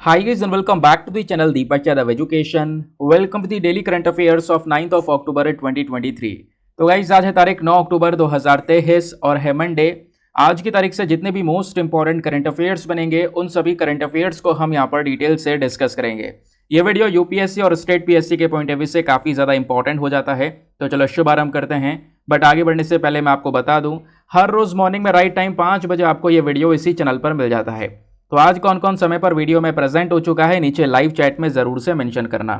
Hi guys and welcome back to the channel Deepak Yadav Education. Welcome to the daily current affairs of 9th of October 2023. तो guys आज है तारीख 9 अक्टूबर 2023 और है Monday. आज की तारीख से जितने भी मोस्ट इंपॉर्टेंट करंट अफेयर्स बनेंगे उन सभी करंट अफेयर्स को हम यहाँ पर डिटेल से डिस्कस करेंगे। ये वीडियो यूपीएससी और स्टेट पीएससी के पॉइंट ऑफ व्यू से काफ़ी ज़्यादा इंपॉर्टेंट हो जाता है। तो चलो शुभारंभ करते हैं। बट आगे बढ़ने से पहले मैं आपको बता दूं, हर रोज़ मॉर्निंग में राइट टाइम 5 बजे आपको ये वीडियो इसी चैनल पर मिल जाता है। तो आज कौन कौन समय पर वीडियो में प्रेजेंट हो चुका है नीचे लाइव चैट में ज़रूर से मेंशन करना।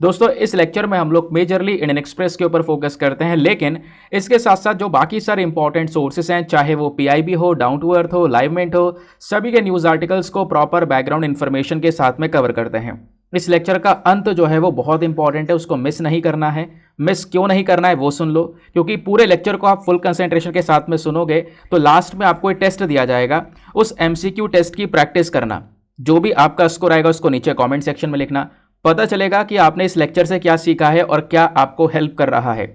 दोस्तों इस लेक्चर में हम लोग मेजरली इंडियन एक्सप्रेस के ऊपर फोकस करते हैं, लेकिन इसके साथ साथ जो बाकी सारे इंपॉर्टेंट सोर्सेस हैं, चाहे वो पीआईबी हो, डाउन टू अर्थ हो, लाइवमेंट हो, सभी के न्यूज़ आर्टिकल्स को प्रॉपर बैकग्राउंड इन्फॉर्मेशन के साथ में कवर करते हैं। इस लेक्चर का अंत जो है वो बहुत इंपॉर्टेंट है, उसको मिस नहीं करना है। मिस क्यों नहीं करना है वो सुन लो, क्योंकि पूरे लेक्चर को आप फुल कंसंट्रेशन के साथ में सुनोगे तो लास्ट में आपको एक टेस्ट दिया जाएगा, उस एमसीक्यू टेस्ट की प्रैक्टिस करना। जो भी आपका स्कोर आएगा उसको नीचे कमेंट सेक्शन में लिखना। पता चलेगा कि आपने इस लेक्चर से क्या सीखा है और क्या आपको हेल्प कर रहा है।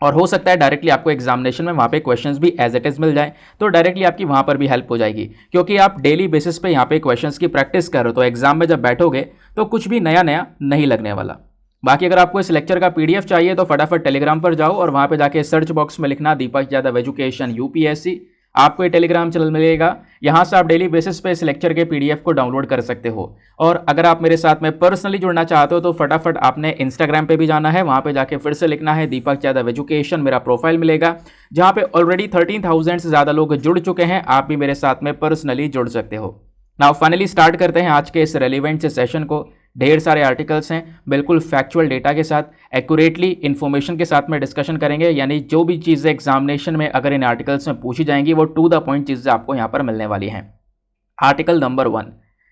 और हो सकता है डायरेक्टली आपको एग्जामिनेशन में वहाँ पे क्वेश्चंस भी एज इट इज़ मिल जाए, तो डायरेक्टली आपकी वहाँ पर भी हेल्प हो जाएगी, क्योंकि आप डेली बेसिस पे यहाँ पे क्वेश्चंस की प्रैक्टिस कर रहे हो। तो एग्जाम में जब बैठोगे तो कुछ भी नया नया नहीं लगने वाला। बाकी अगर आपको इस लेक्चर का पीडीएफ चाहिए तो फटाफट टेलीग्राम पर जाओ और वहाँ पे जाके सर्च बॉक्स में लिखना दीपक यादव एजुकेशन यूपीएससी। आपको ये टेलीग्राम चैनल मिलेगा, यहाँ से आप डेली बेसिस पे इस लेक्चर के पीडीएफ को डाउनलोड कर सकते हो। और अगर आप मेरे साथ में पर्सनली जुड़ना चाहते हो तो फटाफट आपने इंस्टाग्राम पे भी जाना है, वहाँ पे जाके फिर से लिखना है दीपक यादव एजुकेशन। मेरा प्रोफाइल मिलेगा जहाँ पे ऑलरेडी 13,000 से ज़्यादा लोग जुड़ चुके हैं। आप भी मेरे साथ में पर्सनली जुड़ सकते हो। नाउ फाइनली स्टार्ट करते हैं आज के इस रेलिवेंट से सेशन को। ढेर सारे आर्टिकल्स हैं, बिल्कुल फैक्चुअल डेटा के साथ, एक्यूरेटली इन्फॉर्मेशन के साथ में डिस्कशन करेंगे। यानी जो भी चीज़ें एग्जामिनेशन में अगर इन आर्टिकल्स में पूछी जाएंगी वो टू द पॉइंट चीज़ें आपको यहाँ पर मिलने वाली हैं। आर्टिकल नंबर 1,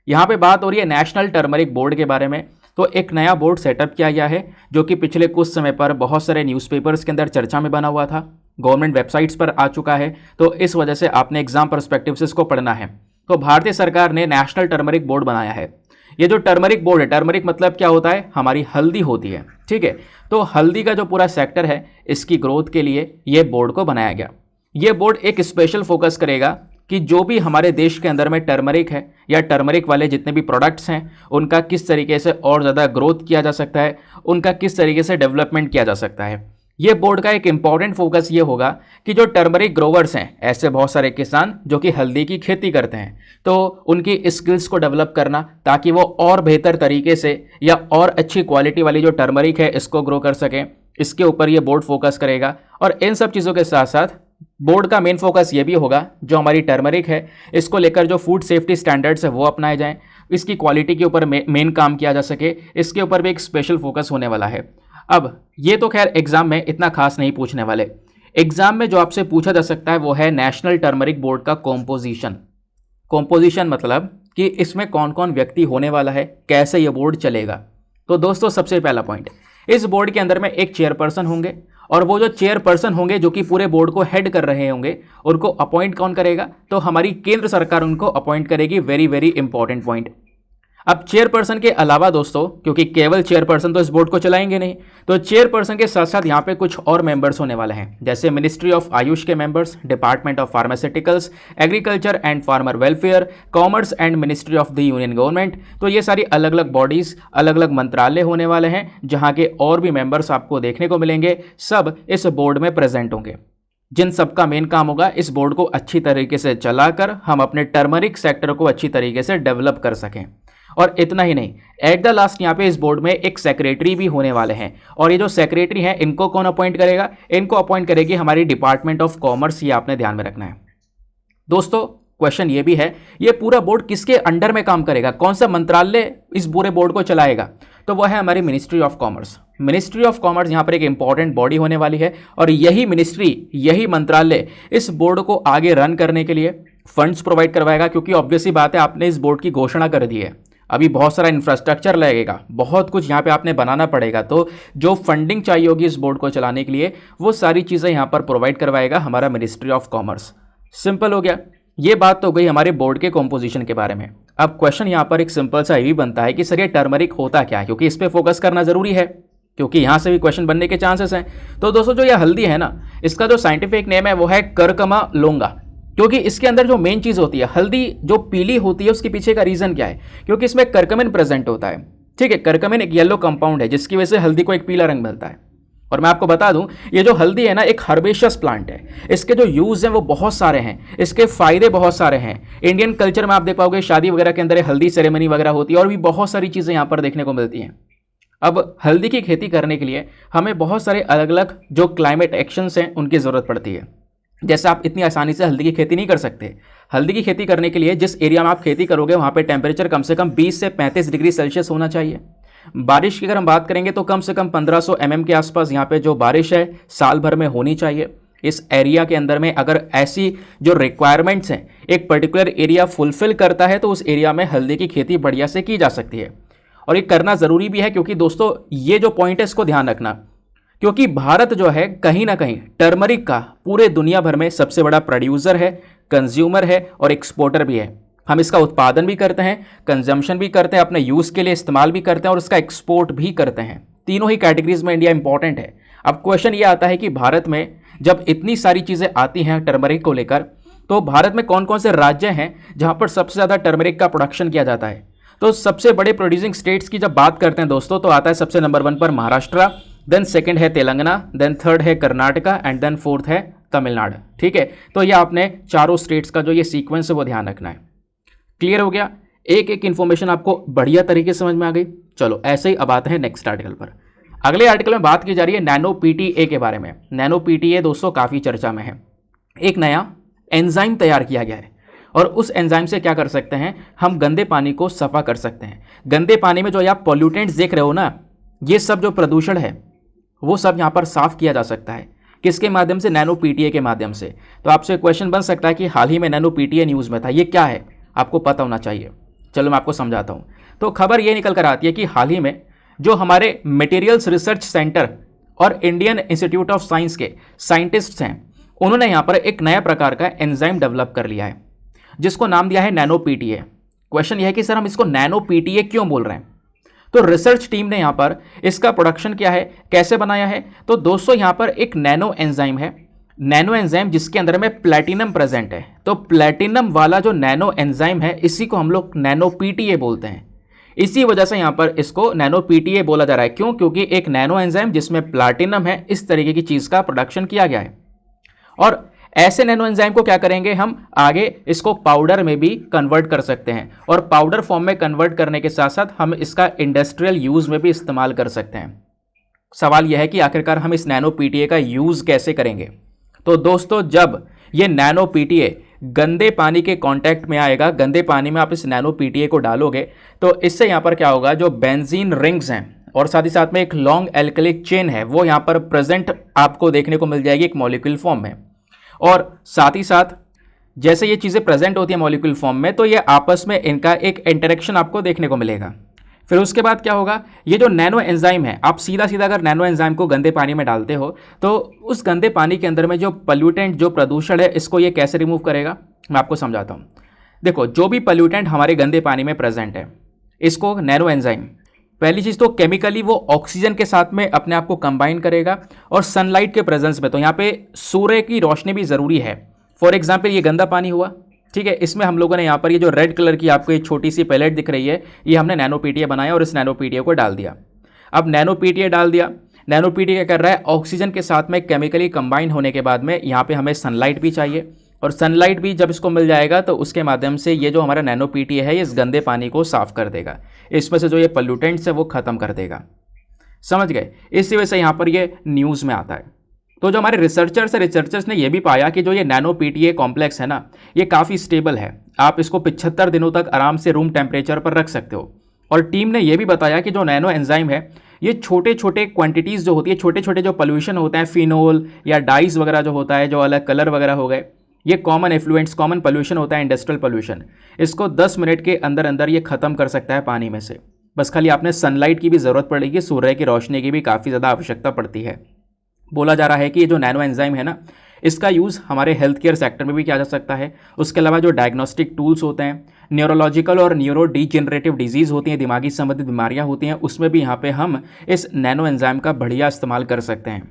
यहाँ पे बात हो रही है नेशनल टर्मरिक बोर्ड के बारे में। तो एक नया बोर्ड सेटअप किया गया है जो कि पिछले कुछ समय पर बहुत सारे न्यूज़पेपर्स के अंदर चर्चा में बना हुआ था, गवर्नमेंट वेबसाइट्स पर आ चुका है। तो इस वजह से आपने एग्जाम परस्पेक्टिव से इसको पढ़ना है। तो भारतीय सरकार ने नेशनल टर्मरिक बोर्ड बनाया है। ये जो टर्मरिक बोर्ड है, टर्मरिक मतलब क्या होता है, हमारी हल्दी होती है, ठीक है। तो हल्दी का जो पूरा सेक्टर है इसकी ग्रोथ के लिए ये बोर्ड को बनाया गया। ये बोर्ड एक स्पेशल फोकस करेगा कि जो भी हमारे देश के अंदर में टर्मरिक है या टर्मरिक वाले जितने भी प्रोडक्ट्स हैं उनका किस तरीके से और ज़्यादा ग्रोथ किया जा सकता है, उनका किस तरीके से डेवलपमेंट किया जा सकता है। ये बोर्ड का एक इंपॉर्टेंट फोकस ये होगा कि जो टर्मरिक ग्रोवर्स हैं, ऐसे बहुत सारे किसान जो कि हल्दी की खेती करते हैं, तो उनकी स्किल्स को डेवलप करना ताकि वो और बेहतर तरीके से या और अच्छी क्वालिटी वाली जो टर्मरिक है इसको ग्रो कर सकें, इसके ऊपर ये बोर्ड फोकस करेगा। और इन सब चीज़ों के साथ साथ बोर्ड का मेन फोकस ये भी होगा जो हमारी टर्मरिक है इसको लेकर जो फूड सेफ्टी स्टैंडर्ड्स है वो अपनाए जाएँ, इसकी क्वालिटी के ऊपर मेन काम किया जा सके, इसके ऊपर भी एक स्पेशल फोकस होने वाला है। अब ये तो खैर एग्जाम में इतना खास नहीं पूछने वाले। एग्जाम में जो आपसे पूछा जा सकता है वो है नेशनल टर्मरिक बोर्ड का कॉम्पोजिशन। कॉम्पोजिशन मतलब कि इसमें कौन कौन व्यक्ति होने वाला है, कैसे ये बोर्ड चलेगा। तो दोस्तों सबसे पहला पॉइंट, इस बोर्ड के अंदर में एक चेयरपर्सन होंगे और वो जो चेयरपर्सन होंगे जो कि पूरे बोर्ड को हेड कर रहे होंगे, उनको अपॉइंट कौन करेगा, तो हमारी केंद्र सरकार उनको अपॉइंट करेगी। Very very important point. अब चेयरपर्सन के अलावा दोस्तों, क्योंकि केवल चेयरपर्सन तो इस बोर्ड को चलाएंगे नहीं, तो चेयरपर्सन के साथ साथ यहाँ पे कुछ और मेंबर्स होने वाले हैं, जैसे मिनिस्ट्री ऑफ आयुष के members, department of pharmaceuticals, agriculture and farmer welfare, commerce and ministry of the union government. तो ये सारी अलग अलग बॉडीज, अलग अलग मंत्रालय होने वाले हैं जहाँ के और भी मेंबर्स आपको देखने को मिलेंगे। सब इस बोर्ड में प्रेजेंट होंगे, जिन सबका मेन काम होगा इस बोर्ड को अच्छी तरीके से चलाकर हम अपने टर्मरिक सेक्टर को अच्छी तरीके से डेवलप कर सकें। और इतना ही नहीं, एट द लास्ट यहाँ पे इस बोर्ड में एक सेक्रेटरी भी होने वाले हैं। और ये जो सेक्रेटरी हैं इनको कौन अपॉइंट करेगा, इनको अपॉइंट करेगी हमारी डिपार्टमेंट ऑफ कॉमर्स। ये आपने ध्यान में रखना है। दोस्तों क्वेश्चन ये भी है, ये पूरा बोर्ड किसके अंडर में काम करेगा, कौन सा मंत्रालय इस पूरे बोर्ड को चलाएगा, तो वह है हमारी ministry of commerce. Ministry of commerce यहाँ पर एक इंपॉर्टेंट बॉडी होने वाली है और यही मिनिस्ट्री, यही मंत्रालय इस बोर्ड को आगे रन करने के लिए फंड्स प्रोवाइड करवाएगा। क्योंकि ऑब्वियसली बात है, आपने इस बोर्ड की घोषणा कर दी है, अभी बहुत सारा इंफ्रास्ट्रक्चर लगेगा, बहुत कुछ यहाँ पे आपने बनाना पड़ेगा। तो जो फंडिंग चाहिए होगी इस बोर्ड को चलाने के लिए वो सारी चीज़ें यहाँ पर प्रोवाइड करवाएगा हमारा मिनिस्ट्री ऑफ कॉमर्स। सिंपल हो गया। ये बात तो गई हमारे बोर्ड के कॉम्पोजिशन के बारे में। अब क्वेश्चन यहाँ पर एक सिंपल सा ये भी बनता है कि सर ये टर्मरिक होता क्या है, क्योंकि इस पर फोकस करना जरूरी है, क्योंकि यहाँ से भी क्वेश्चन बनने के चांसेस हैं। तो दोस्तों जो ये हल्दी है ना, इसका जो साइंटिफिक नेम है वो है करकमा लोंगा। क्योंकि इसके अंदर जो मेन चीज़ होती है, हल्दी जो पीली होती है उसके पीछे का रीज़न क्या है, क्योंकि इसमें करकमिन प्रेजेंट होता है। ठीक है, करकमिन एक येलो कंपाउंड है जिसकी वजह से हल्दी को एक पीला रंग मिलता है। और मैं आपको बता दूं, ये जो हल्दी है ना, एक हर्बेशियस प्लांट है। इसके जो यूज हैं वो बहुत सारे हैं, इसके फायदे बहुत सारे हैं। इंडियन कल्चर में आप देख पाओगे शादी वगैरह के अंदर हल्दी सेरेमनी वगैरह होती है और भी बहुत सारी चीज़ें यहाँ पर देखने को मिलती हैं। अब हल्दी की खेती करने के लिए हमें बहुत सारे अलग अलग जो क्लाइमेट एक्शंस हैं उनकी ज़रूरत पड़ती है। जैसे आप इतनी आसानी से हल्दी की खेती नहीं कर सकते। हल्दी की खेती करने के लिए जिस एरिया में आप खेती करोगे वहाँ पे टेम्परेचर कम से कम 20 से 35 डिग्री सेल्सियस होना चाहिए। बारिश की अगर हम बात करेंगे तो कम से कम 1500 के आसपास यहाँ पे जो बारिश है साल भर में होनी चाहिए। इस एरिया के अंदर में अगर ऐसी जो रिक्वायरमेंट्स हैं एक पर्टिकुलर एरिया फुलफिल करता है तो उस एरिया में हल्दी की खेती बढ़िया से की जा सकती है। और ये करना ज़रूरी भी है, क्योंकि दोस्तों ये जो पॉइंट है इसको ध्यान रखना, क्योंकि भारत जो है कहीं ना कहीं टर्मरिक का पूरे दुनिया भर में सबसे बड़ा प्रोड्यूसर है, कंज्यूमर है और एक्सपोर्टर भी है। हम इसका उत्पादन भी करते हैं, कंजम्पशन भी करते हैं, अपने यूज़ के लिए इस्तेमाल भी करते हैं और इसका एक्सपोर्ट भी करते हैं। तीनों ही कैटेगरीज में इंडिया इंपॉर्टेंट है। अब क्वेश्चन ये आता है कि भारत में जब इतनी सारी चीज़ें आती हैं टर्मरिक को लेकर, तो भारत में कौन कौन से राज्य हैं जहाँ पर सबसे ज़्यादा टर्मरिक का प्रोडक्शन किया जाता है। तो सबसे बड़े प्रोड्यूसिंग स्टेट्स की जब बात करते हैं दोस्तों, तो आता है सबसे नंबर 1 पर महाराष्ट्र, देन सेकंड है तेलंगाना, देन थर्ड है कर्नाटका एंड देन फोर्थ है तमिलनाडु। ठीक है, तो ये आपने चारों स्टेट्स का जो ये सीक्वेंस है वो ध्यान रखना है। क्लियर हो गया, एक एक इन्फॉर्मेशन आपको बढ़िया तरीके से समझ में आ गई। चलो ऐसे ही अब आते हैं नेक्स्ट आर्टिकल पर। अगले आर्टिकल में बात की जा रही है नैनो पीटीए के बारे में। नैनो पीटीए दोस्तों काफ़ी चर्चा में है। एक नया एंजाइम तैयार किया गया है और उस एंजाइम से क्या कर सकते हैं, हम गंदे पानी को सफ़ा कर सकते हैं। गंदे पानी में जो आप पॉल्यूटेंट्स देख रहे हो ना, ये सब जो प्रदूषण है वो सब यहाँ पर साफ़ किया जा सकता है। किसके माध्यम से, नैनो पीटीए के माध्यम से। तो आपसे क्वेश्चन बन सकता है कि हाल ही में नैनो पीटीए न्यूज़ में था, ये क्या है, आपको पता होना चाहिए। चलो मैं आपको समझाता हूँ। तो खबर ये निकल कर आती है कि हाल ही में जो हमारे मटेरियल्स रिसर्च सेंटर और इंडियन इंस्टीट्यूट ऑफ साइंस के साइंटिस्ट्स हैं, उन्होंने यहाँ पर एक नया प्रकार का एंजाइम डेवलप कर लिया है जिसको नाम दिया है नैनो पीटीए। क्वेश्चन यह है कि सर हम इसको नैनो पीटीए क्यों बोल रहे हैं। तो रिसर्च टीम ने यहाँ पर इसका प्रोडक्शन क्या है, कैसे बनाया है। तो दोस्तों यहाँ पर एक नैनो एंजाइम है, नैनो एंजाइम जिसके अंदर में प्लैटिनम प्रेजेंट है। तो प्लैटिनम वाला जो नैनो एंजाइम है इसी को हम लोग नैनो पीटीए बोलते हैं। इसी वजह से यहाँ पर इसको नैनो पीटीए बोला जा रहा है। क्यों, क्योंकि एक नैनो एंजाइम जिसमें प्लैटिनम है, इस तरीके की चीज़ का प्रोडक्शन किया गया है। और ऐसे नैनो एंजाइम को क्या करेंगे, हम आगे इसको पाउडर में भी कन्वर्ट कर सकते हैं और पाउडर फॉर्म में कन्वर्ट करने के साथ साथ हम इसका इंडस्ट्रियल यूज़ में भी इस्तेमाल कर सकते हैं। सवाल यह है कि आखिरकार हम इस नैनो पीटीए का यूज़ कैसे करेंगे। तो दोस्तों जब ये नैनो पीटीए गंदे पानी के कांटेक्ट में आएगा, गंदे पानी में आप इस नैनो पीटीए को डालोगे, तो इससे यहाँ पर क्या होगा, जो बेंजीन रिंग्स हैं और साथ ही साथ में एक लॉन्ग एल्कलिक चेन है वो यहाँ पर प्रेजेंट आपको देखने को मिल जाएगी एक मॉलिक्यूल फॉर्म में। और साथ ही साथ जैसे ये चीज़ें प्रेजेंट होती है मॉलिक्यूल फॉर्म में, तो ये आपस में इनका एक इंटरेक्शन आपको देखने को मिलेगा। फिर उसके बाद क्या होगा, ये जो नैनो एंजाइम है, आप सीधा सीधा अगर नैनो एंजाइम को गंदे पानी में डालते हो तो उस गंदे पानी के अंदर में जो पल्यूटेंट, जो प्रदूषण है, इसको ये कैसे रिमूव करेगा, मैं आपको समझाता हूँ। देखो, जो भी पल्यूटेंट हमारे गंदे पानी में प्रेजेंट है, इसको नैनो एंजाइम पहली चीज़ तो केमिकली वो ऑक्सीजन के साथ में अपने आप को कंबाइन करेगा और सनलाइट के प्रेजेंस में, तो यहाँ पे सूर्य की रोशनी भी ज़रूरी है। फॉर एग्जांपल ये गंदा पानी हुआ, ठीक है, इसमें हम लोगों ने यहाँ पर ये जो रेड कलर की आपको ये छोटी सी पैलेट दिख रही है, ये हमने नैनो पीटीए बनाया और इस नैनो पीटीए को डाल दिया। अब नैनो पीटीए डाल दिया, नैनो पीटीए क्या कर रहा है, ऑक्सीजन के साथ में केमिकली कंबाइन होने के बाद में यहाँ पे हमें सनलाइट भी चाहिए और सनलाइट भी जब इसको मिल जाएगा तो उसके माध्यम से ये जो हमारा नैनो पीटीए है, ये इस गंदे पानी को साफ कर देगा, इसमें से जो ये पल्यूटेंट्स है वो ख़त्म कर देगा। समझ गए, इसी वजह से यहाँ पर ये न्यूज़ में आता है। तो जो हमारे रिसर्चर्स ने ये भी पाया कि जो ये नैनो पीटीए कॉम्प्लेक्स है ना, ये काफ़ी स्टेबल है। आप इसको 75 दिनों तक आराम से रूम टेम्परेचर पर रख सकते हो। और टीम ने ये भी बताया कि जो नैनो एंजाइम है, ये छोटे छोटे क्वांटिटीज़ जो होती है, छोटे छोटे जो पॉल्यूशन होते हैं, फिनोल या डाइस वगैरह जो होता है, जो अलग कलर वगैरह हो गए, ये कॉमन एफ्लुएंट्स, कॉमन पोल्यूशन होता है, इंडस्ट्रियल पोल्यूशन, इसको 10 मिनट के अंदर अंदर ये ख़त्म कर सकता है पानी में से। बस खाली आपने सनलाइट की भी ज़रूरत पड़ेगी, सूर्य की रोशनी की भी काफ़ी ज़्यादा आवश्यकता पड़ती है। बोला जा रहा है कि ये जो नैनो एंजाइम है ना, इसका यूज़ हमारे हेल्थ केयर सेक्टर में भी किया जा सकता है। उसके अलावा जो डायग्नोस्टिक टूल्स होते हैं, न्यूरोलॉजिकल और न्यूरो डिजेनरेटिव डिजीज़ होती हैं, दिमागी संबंधित बीमारियाँ होती हैं, उसमें भी यहाँ पे हम इस नैनो एंजाइम का बढ़िया इस्तेमाल कर सकते हैं।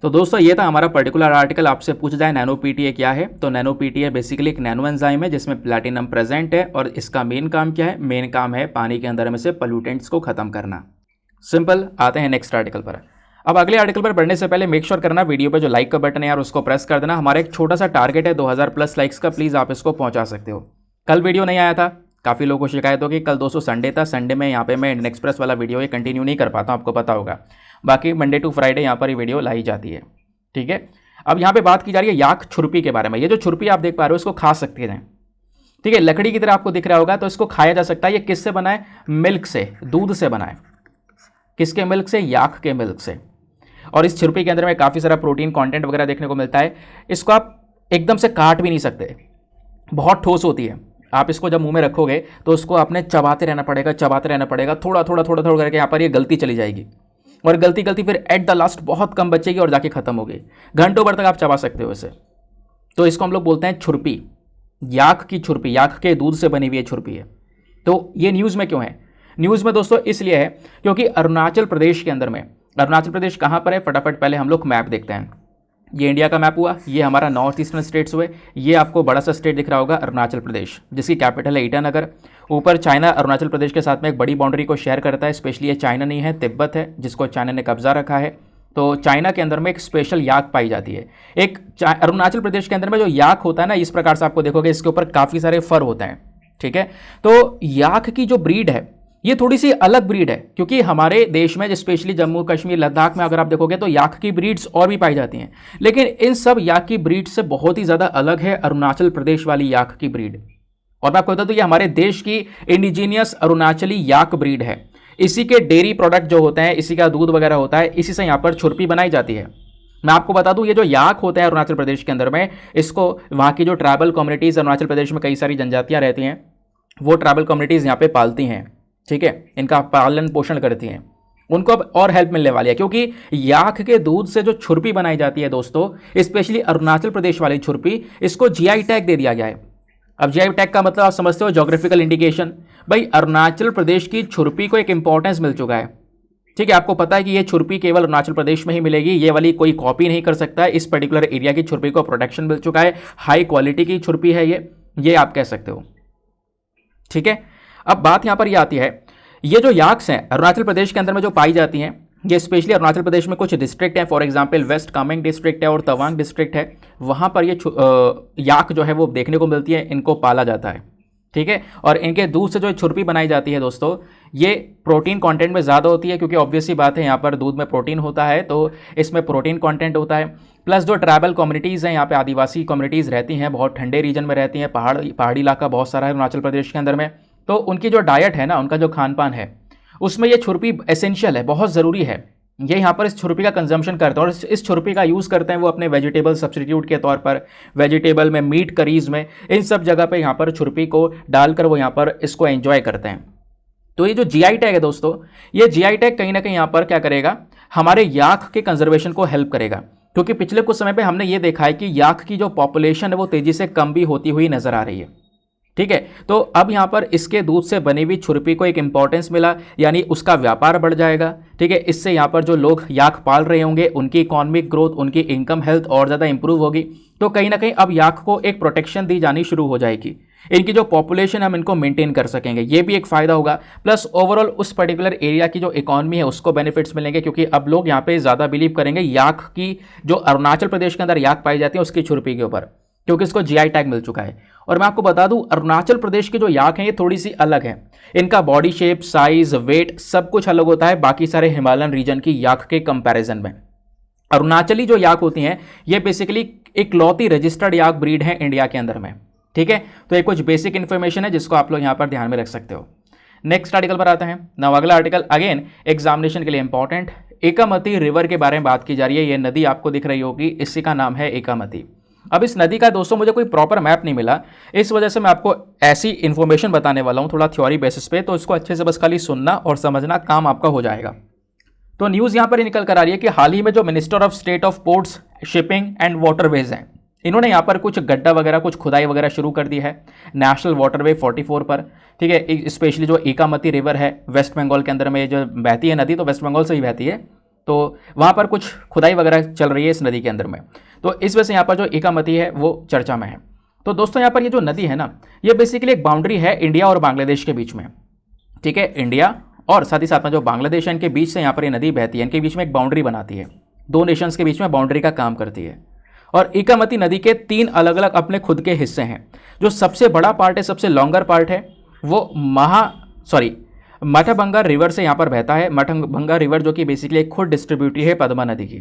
तो दोस्तों ये था हमारा पर्टिकुलर आर्टिकल। आपसे पूछा जाए नैनो पीटीए क्या है, तो नैनो पीटीए बेसिकली एक नैनो एंजाइम है जिसमें प्लैटिनम प्रेजेंट है, और इसका मेन काम क्या है? मेन काम है पानी के अंदर में से पोल्यूटेंट्स को खत्म करना। सिंपल। आते हैं नेक्स्ट आर्टिकल पर। अब अगले आर्टिकल पर बढ़ने से पहले मेक श्योर करना वीडियो पे जो लाइक का बटन है यार उसको प्रेस कर देना। हमारा एक छोटा सा टारगेट है 2000 प्लस लाइक्स का, प्लीज़ आप इसको पहुंचा सकते हो। कल वीडियो नहीं आया था, काफ़ी लोगों को शिकायत होगी। कल दोस्तों संडे था, संडे में यहाँ पे मैं इंडियन एक्सप्रेस वाला वीडियो ये कंटिन्यू नहीं कर पाता हूँ, आपको पता होगा। बाकी मंडे टू फ्राइडे यहाँ पर ये वीडियो लाई जाती है, ठीक है। अब यहाँ पे बात की जा रही है याक छुरपी के बारे में। ये जो छुरपी आप देख पा रहे हो इसको खा सकते हैं, ठीक है। लकड़ी की तरह आपको दिख रहा होगा, तो इसको खाया जा सकता है। ये किससे बना है? मिल्क से, दूध से बना है। किसके मिल्क से? याक के मिल्क से। और इस छुरपी के अंदर में काफ़ी सारा प्रोटीन कंटेंट वगैरह देखने को मिलता है। इसको आप एकदम से काट भी नहीं सकते, बहुत ठोस होती है। आप इसको जब मुंह में रखोगे तो उसको आपने चबाते रहना पड़ेगा, चबाते रहना पड़ेगा, थोड़ा थोड़ा थोड़ा थोड़ा करके यहाँ पर ये गलती चली जाएगी, और गलती गलती फिर एट द लास्ट बहुत कम बचेगी और जाके खत्म होगी। घंटों भर तक आप चबा सकते हो इसे। तो इसको हम लोग बोलते हैं छुरपी, याक की छुरपी, याक के दूध से बनी हुई छुरपी है। तो ये न्यूज़ में क्यों है? न्यूज़ में दोस्तों इसलिए है क्योंकि अरुणाचल प्रदेश के अंदर में, अरुणाचल प्रदेश कहाँ पर है? फटाफट पहले हम लोग मैप देखते हैं। ये इंडिया का मैप हुआ, ये हमारा नॉर्थ ईस्टर्न स्टेट्स हुए। ये आपको बड़ा सा स्टेट दिख रहा होगा अरुणाचल प्रदेश, जिसकी कैपिटल है ईटानगर। ऊपर चाइना अरुणाचल प्रदेश के साथ में एक बड़ी बाउंड्री को शेयर करता है। स्पेशली ये चाइना नहीं है, तिब्बत है, जिसको चाइना ने कब्जा रखा है। तो चाइना के अंदर में एक स्पेशल याक पाई जाती है। एक अरुणाचल प्रदेश के अंदर में जो याक होता है ना, इस प्रकार से आपको देखोगे इसके ऊपर काफ़ी सारे फर होते हैं, ठीक है। तो याक की जो ब्रीड है ये थोड़ी सी अलग ब्रीड है, क्योंकि हमारे देश में स्पेशली जम्मू कश्मीर लद्दाख में अगर आप देखोगे तो याक की ब्रीड्स और भी पाई जाती हैं, लेकिन इन सब याक की ब्रीड से बहुत ही ज़्यादा अलग है अरुणाचल प्रदेश वाली याक की ब्रीड। और मैं आपको बता दूं ये हमारे देश की इंडिजीनियस अरुणाचली याक ब्रीड है। इसी के डेयरी प्रोडक्ट जो होते हैं, इसी का दूध वगैरह होता है, इसी से यहाँ पर छुरपी बनाई जाती है। मैं आपको बता दूं ये जो याक होता है अरुणाचल प्रदेश के अंदर में, इसको वहाँ की जो ट्राइबल कम्युनिटीज़ अरुणाचल प्रदेश में कई सारी जनजातियाँ रहती हैं, वो ट्राइबल कम्युनिटीज़ यहाँ पे पालती हैं, ठीक है, इनका पालन पोषण करती हैं। उनको अब और हेल्प मिलने वाली है, क्योंकि याक के दूध से जो छुरपी बनाई जाती है दोस्तों, स्पेशली अरुणाचल प्रदेश वाली छुरपी, इसको जीआई टैग दे दिया गया है। अब जीआई टैग का मतलब आप समझते हो, ज्योग्राफिकल इंडिकेशन। भाई अरुणाचल प्रदेश की छुरपी को एक इंपॉर्टेंस मिल चुका है, ठीक है। आपको पता है कि ये छुरपी केवल अरुणाचल प्रदेश में ही मिलेगी, ये वाली कोई कॉपी नहीं कर सकता है। इस पर्टिकुलर एरिया की छुरपी को प्रोटेक्शन मिल चुका है, हाई क्वालिटी की छुरपी है ये आप कह सकते हो, ठीक है। अब बात यहां पर ये आती है, ये जो याक्स हैं अरुणाचल प्रदेश के अंदर में जो पाई जाती हैं, ये स्पेशली अरुणाचल प्रदेश में कुछ डिस्ट्रिक्ट हैं, for example west Kameng district है और तवांग डिस्ट्रिक्ट है, वहां पर ये याक जो है वो देखने को मिलती है, इनको पाला जाता है, ठीक है। और इनके दूध से जो छुरपी बनाई जाती है दोस्तों, ये प्रोटीन कंटेंट में ज़्यादा होती है, क्योंकि ऑब्वियस सी बात है यहाँ पर दूध में प्रोटीन होता है, तो इसमें प्रोटीन कंटेंट होता है। प्लस जो ट्राइबल कम्युनिटीज़ हैं, यहाँ पे आदिवासी कम्युनिटीज़ रहती हैं, बहुत ठंडे रीजन में रहती हैं, पहाड़ी इलाका बहुत सारा है अरुणाचल प्रदेश के अंदर में, तो उनकी जो डाइट है ना, उनका जो खान पान है, उसमें ये छुरपी एसेंशियल है, बहुत ज़रूरी है। ये यहाँ पर इस छुरपी का कंजम्पशन करते हैं, और इस छुरपी का यूज़ करते हैं वो अपने वेजिटेबल सब्स्टिट्यूट के तौर पर, वेजिटेबल में, मीट करीज में, इन सब जगह पे यहाँ पर छुरपी को डालकर वो यहाँ पर इसको एंजॉय करते हैं। तो ये जो जीआई टैग है दोस्तों, ये जीआई टैग कहीं ना कहीं यहाँ पर क्या करेगा, हमारे याक के कंजर्वेशन को हेल्प करेगा, क्योंकि पिछले कुछ समय पे हमने ये देखा है कि याक की जो पॉपुलेशन है वो तेज़ी से कम भी होती हुई नजर आ रही है, ठीक है। तो अब यहाँ पर इसके दूध से बनी हुई छुरपी को एक इंपॉर्टेंस मिला, यानी उसका व्यापार बढ़ जाएगा, ठीक है। इससे यहाँ पर जो लोग याक पाल रहे होंगे उनकी इकोनॉमिक ग्रोथ, उनकी इनकम हेल्थ और ज़्यादा इंप्रूव होगी। तो कहीं ना कहीं अब याक को एक प्रोटेक्शन दी जानी शुरू हो जाएगी, इनकी जो पॉपुलेशन है हम इनको मेंटेन कर सकेंगे, ये भी एक फ़ायदा होगा। प्लस ओवरऑल उस पर्टिकुलर एरिया की जो इकॉनमी है उसको बेनिफिट्स मिलेंगे, क्योंकि अब लोग यहाँ पे ज़्यादा बिलीव करेंगे याक की, जो अरुणाचल प्रदेश के अंदर याक पाई जाती है उसकी छुरपी के ऊपर, क्योंकि इसको जीआई टैग मिल चुका है। और मैं आपको बता दूं अरुणाचल प्रदेश की जो याक हैं ये थोड़ी सी अलग है, इनका बॉडी शेप, साइज, वेट सब कुछ अलग होता है बाकी सारे हिमालयन रीजन की याक के कंपैरिजन में। अरुणाचली जो याक होती हैं ये बेसिकली इकलौती रजिस्टर्ड याक ब्रीड है इंडिया के अंदर में, ठीक है। तो ये कुछ बेसिक इन्फॉर्मेशन है जिसको आप लोग यहाँ पर ध्यान में रख सकते हो। नेक्स्ट आर्टिकल पर आते हैं। नाउ अगला आर्टिकल अगेन एग्जामिनेशन के लिए इंपॉर्टेंट, एकामती रिवर के बारे में बात की जा रही है। ये नदी आपको दिख रही होगी, इसी का नाम है एकामती। अब इस नदी का दोस्तों मुझे कोई प्रॉपर मैप नहीं मिला, इस वजह से मैं आपको ऐसी इन्फॉर्मेशन बताने वाला हूँ थोड़ा थ्योरी बेसिस पे, तो इसको अच्छे से बस खाली सुनना और समझना, काम आपका हो जाएगा। तो न्यूज़ यहाँ पर निकल कर आ रही है कि हाल ही में जो minister of state of ports, shipping and waterways हैं, इन्होंने यहाँ पर कुछ गड्ढा वगैरह, कुछ खुदाई वगैरह शुरू कर दी है नेशनल वाटरवे 44 पर, ठीक है। स्पेशली जो एकामती रिवर है वेस्ट बंगाल के अंदर में जो बहती है नदी, तो वेस्ट बंगाल से ही बहती है, तो वहाँ पर कुछ खुदाई वगैरह चल रही है इस नदी के अंदर में, तो इस वजह से यहाँ पर जो ईकामती है वो चर्चा में है। तो दोस्तों यहाँ पर ये जो नदी है ना, ये बेसिकली एक बाउंड्री है इंडिया और बांग्लादेश के बीच में, ठीक है। इंडिया और साथ ही साथ में जो बांग्लादेश है इनके बीच से यहाँ पर ये नदी बहती है, इनके बीच में एक बाउंड्री बनाती है, दो नेशंस के बीच में बाउंड्री का काम करती है। और ईकामती नदी के 3 अलग अलग अपने खुद के हिस्से हैं। जो सबसे बड़ा पार्ट है, सबसे लॉन्गर पार्ट है, वो मठभंगा रिवर से यहाँ पर बहता है। मठभंगा रिवर जो कि बेसिकली एक खुद डिस्ट्रीब्यूटरी है पद्मा नदी की।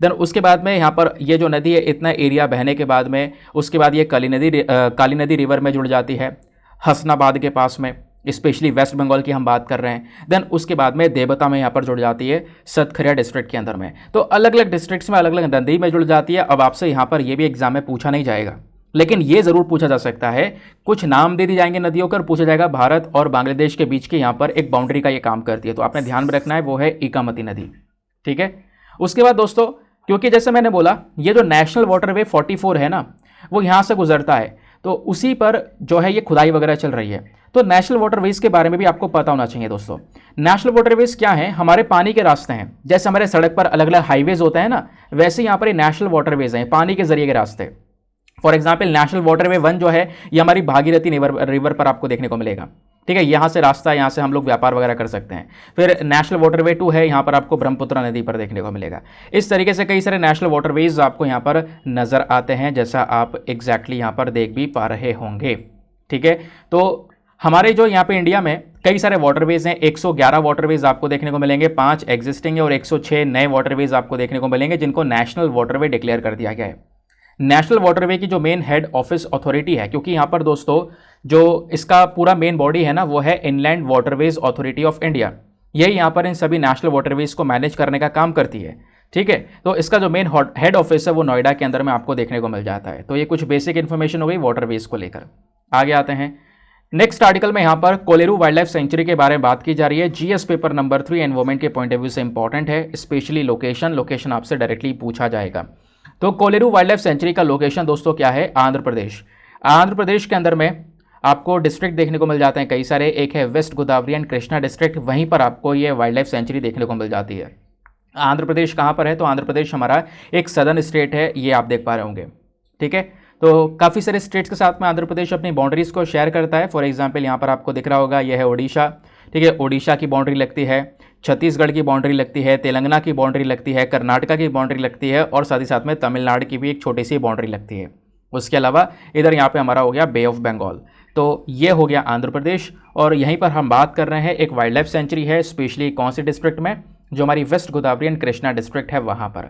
देन उसके बाद में यहाँ पर ये जो नदी है इतना एरिया बहने के बाद में उसके बाद ये काली नदी रिवर में जुड़ जाती है हसनाबाद के पास में, स्पेशली वेस्ट बंगाल की हम बात कर रहे हैं। देन उसके बाद में देवता में यहाँ पर जुड़ जाती है सतखरिया डिस्ट्रिक्ट के अंदर में। तो अलग अलग डिस्ट्रिक्ट्स में अलग अलग नदी में जुड़ जाती है। अब आपसे यहाँ पर ये भी एग्जाम में पूछा नहीं जाएगा, लेकिन ये ज़रूर पूछा जा सकता है, कुछ नाम दे दी जाएंगे नदियों का, पूछा जाएगा भारत और बांग्लादेश के बीच के यहाँ पर एक बाउंड्री का ये काम करती है। तो आपने ध्यान में रखना है, वो है ईकामती नदी, ठीक है। उसके बाद दोस्तों, क्योंकि जैसे मैंने बोला ये जो नेशनल वाटरवे 44 है ना, वो यहाँ से गुजरता है, तो उसी पर जो है ये खुदाई वगैरह चल रही है। तो नेशनल वाटरवेज के बारे में भी आपको पता होना चाहिए दोस्तों। नेशनल वाटरवेज क्या है? हमारे पानी के रास्ते हैं। जैसे हमारे सड़क पर अलग अलग हाईवेज होते हैं ना, वैसे यहाँ पर ये नेशनल वाटरवेज हैं, पानी के जरिए के रास्ते। फॉर एग्जाम्पल नेशनल वाटरवे 1 जो है ये हमारी भागीरथी रिवर पर आपको देखने को मिलेगा, ठीक है। यहाँ से रास्ता है, यहाँ से हम लोग व्यापार वगैरह कर सकते हैं। फिर नेशनल वाटरवे 2 है, यहाँ पर आपको ब्रह्मपुत्र नदी पर देखने को मिलेगा। इस तरीके से कई सारे नेशनल वाटरवेज आपको यहाँ पर नज़र आते हैं, जैसा आप एग्जैक्टली यहाँ पर देख भी पा रहे होंगे, ठीक है। तो हमारे जो यहाँ पे इंडिया में कई सारे वाटरवेज हैं, 111 वाटरवेज आपको देखने को मिलेंगे, 5 एग्जिस्टिंग है और 106 नए वाटरवेज आपको देखने को मिलेंगे जिनको नेशनल वाटरवे डिक्लेयर कर दिया गया है। नेशनल वाटरवे की जो मेन हेड ऑफिस अथॉरिटी है, क्योंकि यहाँ पर दोस्तों जो इसका पूरा मेन बॉडी है ना, वो है inland waterways authority of India. यही यहाँ पर इन सभी नेशनल वाटरवेज को मैनेज करने का काम करती है, ठीक है। तो इसका जो मेन हेड ऑफिस है वो नोएडा के अंदर में आपको देखने को मिल जाता है। तो ये कुछ बेसिक इन्फॉर्मेशन हो गई वाटरवेज को लेकर। आगे आते हैं नेक्स्ट आर्टिकल में, यहाँ पर कोलेरू वाइल्ड लाइफ सेंचुरी के बारे में बात की जा रही है। जीएस पेपर नंबर 3 एनवायरमेंट के पॉइंट ऑफ व्यू से इंपॉर्टेंट है, स्पेशली लोकेशन आपसे डायरेक्टली पूछा जाएगा। तो कोलेरू वाइल्ड लाइफ सेंचुरी का लोकेशन दोस्तों क्या है? आंध्र प्रदेश। आंध्र प्रदेश के अंदर में आपको डिस्ट्रिक्ट देखने को मिल जाते हैं कई सारे, एक है west Godavari and Krishna district, वहीं पर आपको ये वाइल्ड लाइफ सेंचुरी देखने को मिल जाती है। आंध्र प्रदेश कहाँ पर है? तो आंध्र प्रदेश हमारा एक सदर्न स्टेट है, ये आप देख पा रहे होंगे, ठीक है। तो काफ़ी सारे स्टेट्स के साथ में आंध्र प्रदेश अपनी बाउंड्रीज को शेयर करता है। फॉर एग्जांपल यहाँ पर आपको दिख रहा होगा, यह है ओडिशा, ठीक है। ओडिशा की बाउंड्री लगती है, छत्तीसगढ़ की बाउंड्री लगती है, तेलंगाना की बाउंड्री लगती है, कर्नाटका की बाउंड्री लगती है और साथ ही साथ में तमिलनाडु की भी एक छोटी सी बाउंड्री लगती है। उसके अलावा इधर यहाँ पे हमारा हो गया बे ऑफ बंगाल। तो ये हो गया आंध्र प्रदेश, और यहीं पर हम बात कर रहे हैं एक वाइल्ड लाइफ सेंचुरी है, स्पेशली कौन से डिस्ट्रिक्ट में? जो हमारी west Godavari and Krishna district है वहाँ पर।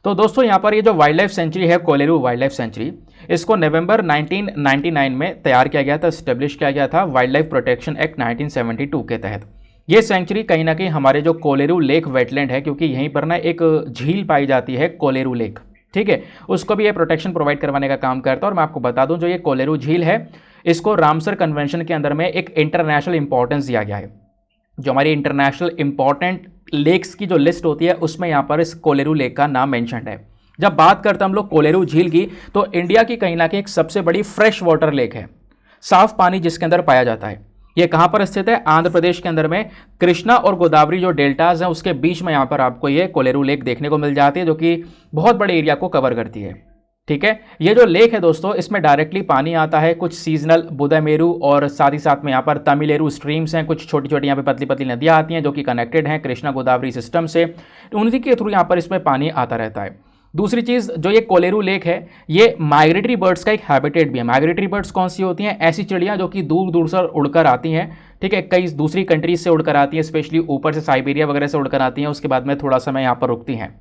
तो दोस्तों यहाँ पर ये जो वाइल्ड लाइफ सेंचुरी है कोलेरू वाइल्ड लाइफ सेंचुरी, इसको नवंबर 1999 में तैयार किया गया था, एस्टेब्लिश किया गया था वाइल्ड लाइफ प्रोटेक्शन एक्ट 1972 के तहत। ये सेंचुरी कहीं ना कहीं हमारे जो कोलेरू लेक वेटलैंड है, क्योंकि यहीं पर ना एक झील पाई जाती है कोलेरू लेक, ठीक है, उसको भी ये प्रोटेक्शन प्रोवाइड करवाने का काम करता है। और मैं आपको बता दूं, जो ये कोलेरू झील है इसको रामसर कन्वेंशन के अंदर में एक इंटरनेशनल इंपॉर्टेंस दिया गया है। जो हमारी इंटरनेशनल इंपॉर्टेंट लेक्स की जो लिस्ट होती है उसमें यहाँ पर इस कोलेरू लेक का नाम मेंशन है। जब बात करते हैं हम लोग कोलेरू झील की, तो इंडिया की कहीं ना कहीं एक सबसे बड़ी फ्रेश वाटर लेक है, साफ पानी जिसके अंदर पाया जाता है। ये कहाँ पर स्थित है? आंध्र प्रदेश के अंदर में कृष्णा और गोदावरी जो डेल्टाज हैं उसके बीच में यहाँ पर आपको ये कोलेरू लेक देखने को मिल जाती है, जो कि बहुत बड़े एरिया को कवर करती है, ठीक है। ये जो लेक है दोस्तों, इसमें डायरेक्टली पानी आता है, कुछ सीजनल बुदामेरू और साथ ही साथ में यहाँ पर तमिलेरू स्ट्रीम्स हैं, कुछ छोटी छोटी यहाँ पे पतली पतली नदियाँ आती हैं जो कि कनेक्टेड हैं कृष्णा गोदावरी सिस्टम से, उन्हीं के थ्रू यहाँ पर इसमें पानी आता रहता है। दूसरी चीज़, जो ये कोलेरू लेक है ये माइग्रेटरी बर्ड्स का एक हैबिटेट भी है। माइग्रेटरी बर्ड्स कौन सी होती हैं? ऐसी चिड़ियाँ जो कि दूर दूर से उड़कर आती हैं, ठीक है, कई दूसरी कंट्रीज से उड़कर आती हैं, स्पेशली ऊपर से साइबेरिया वगैरह से उड़कर आती हैं, उसके बाद में थोड़ा समय यहाँ पर रुकती हैं।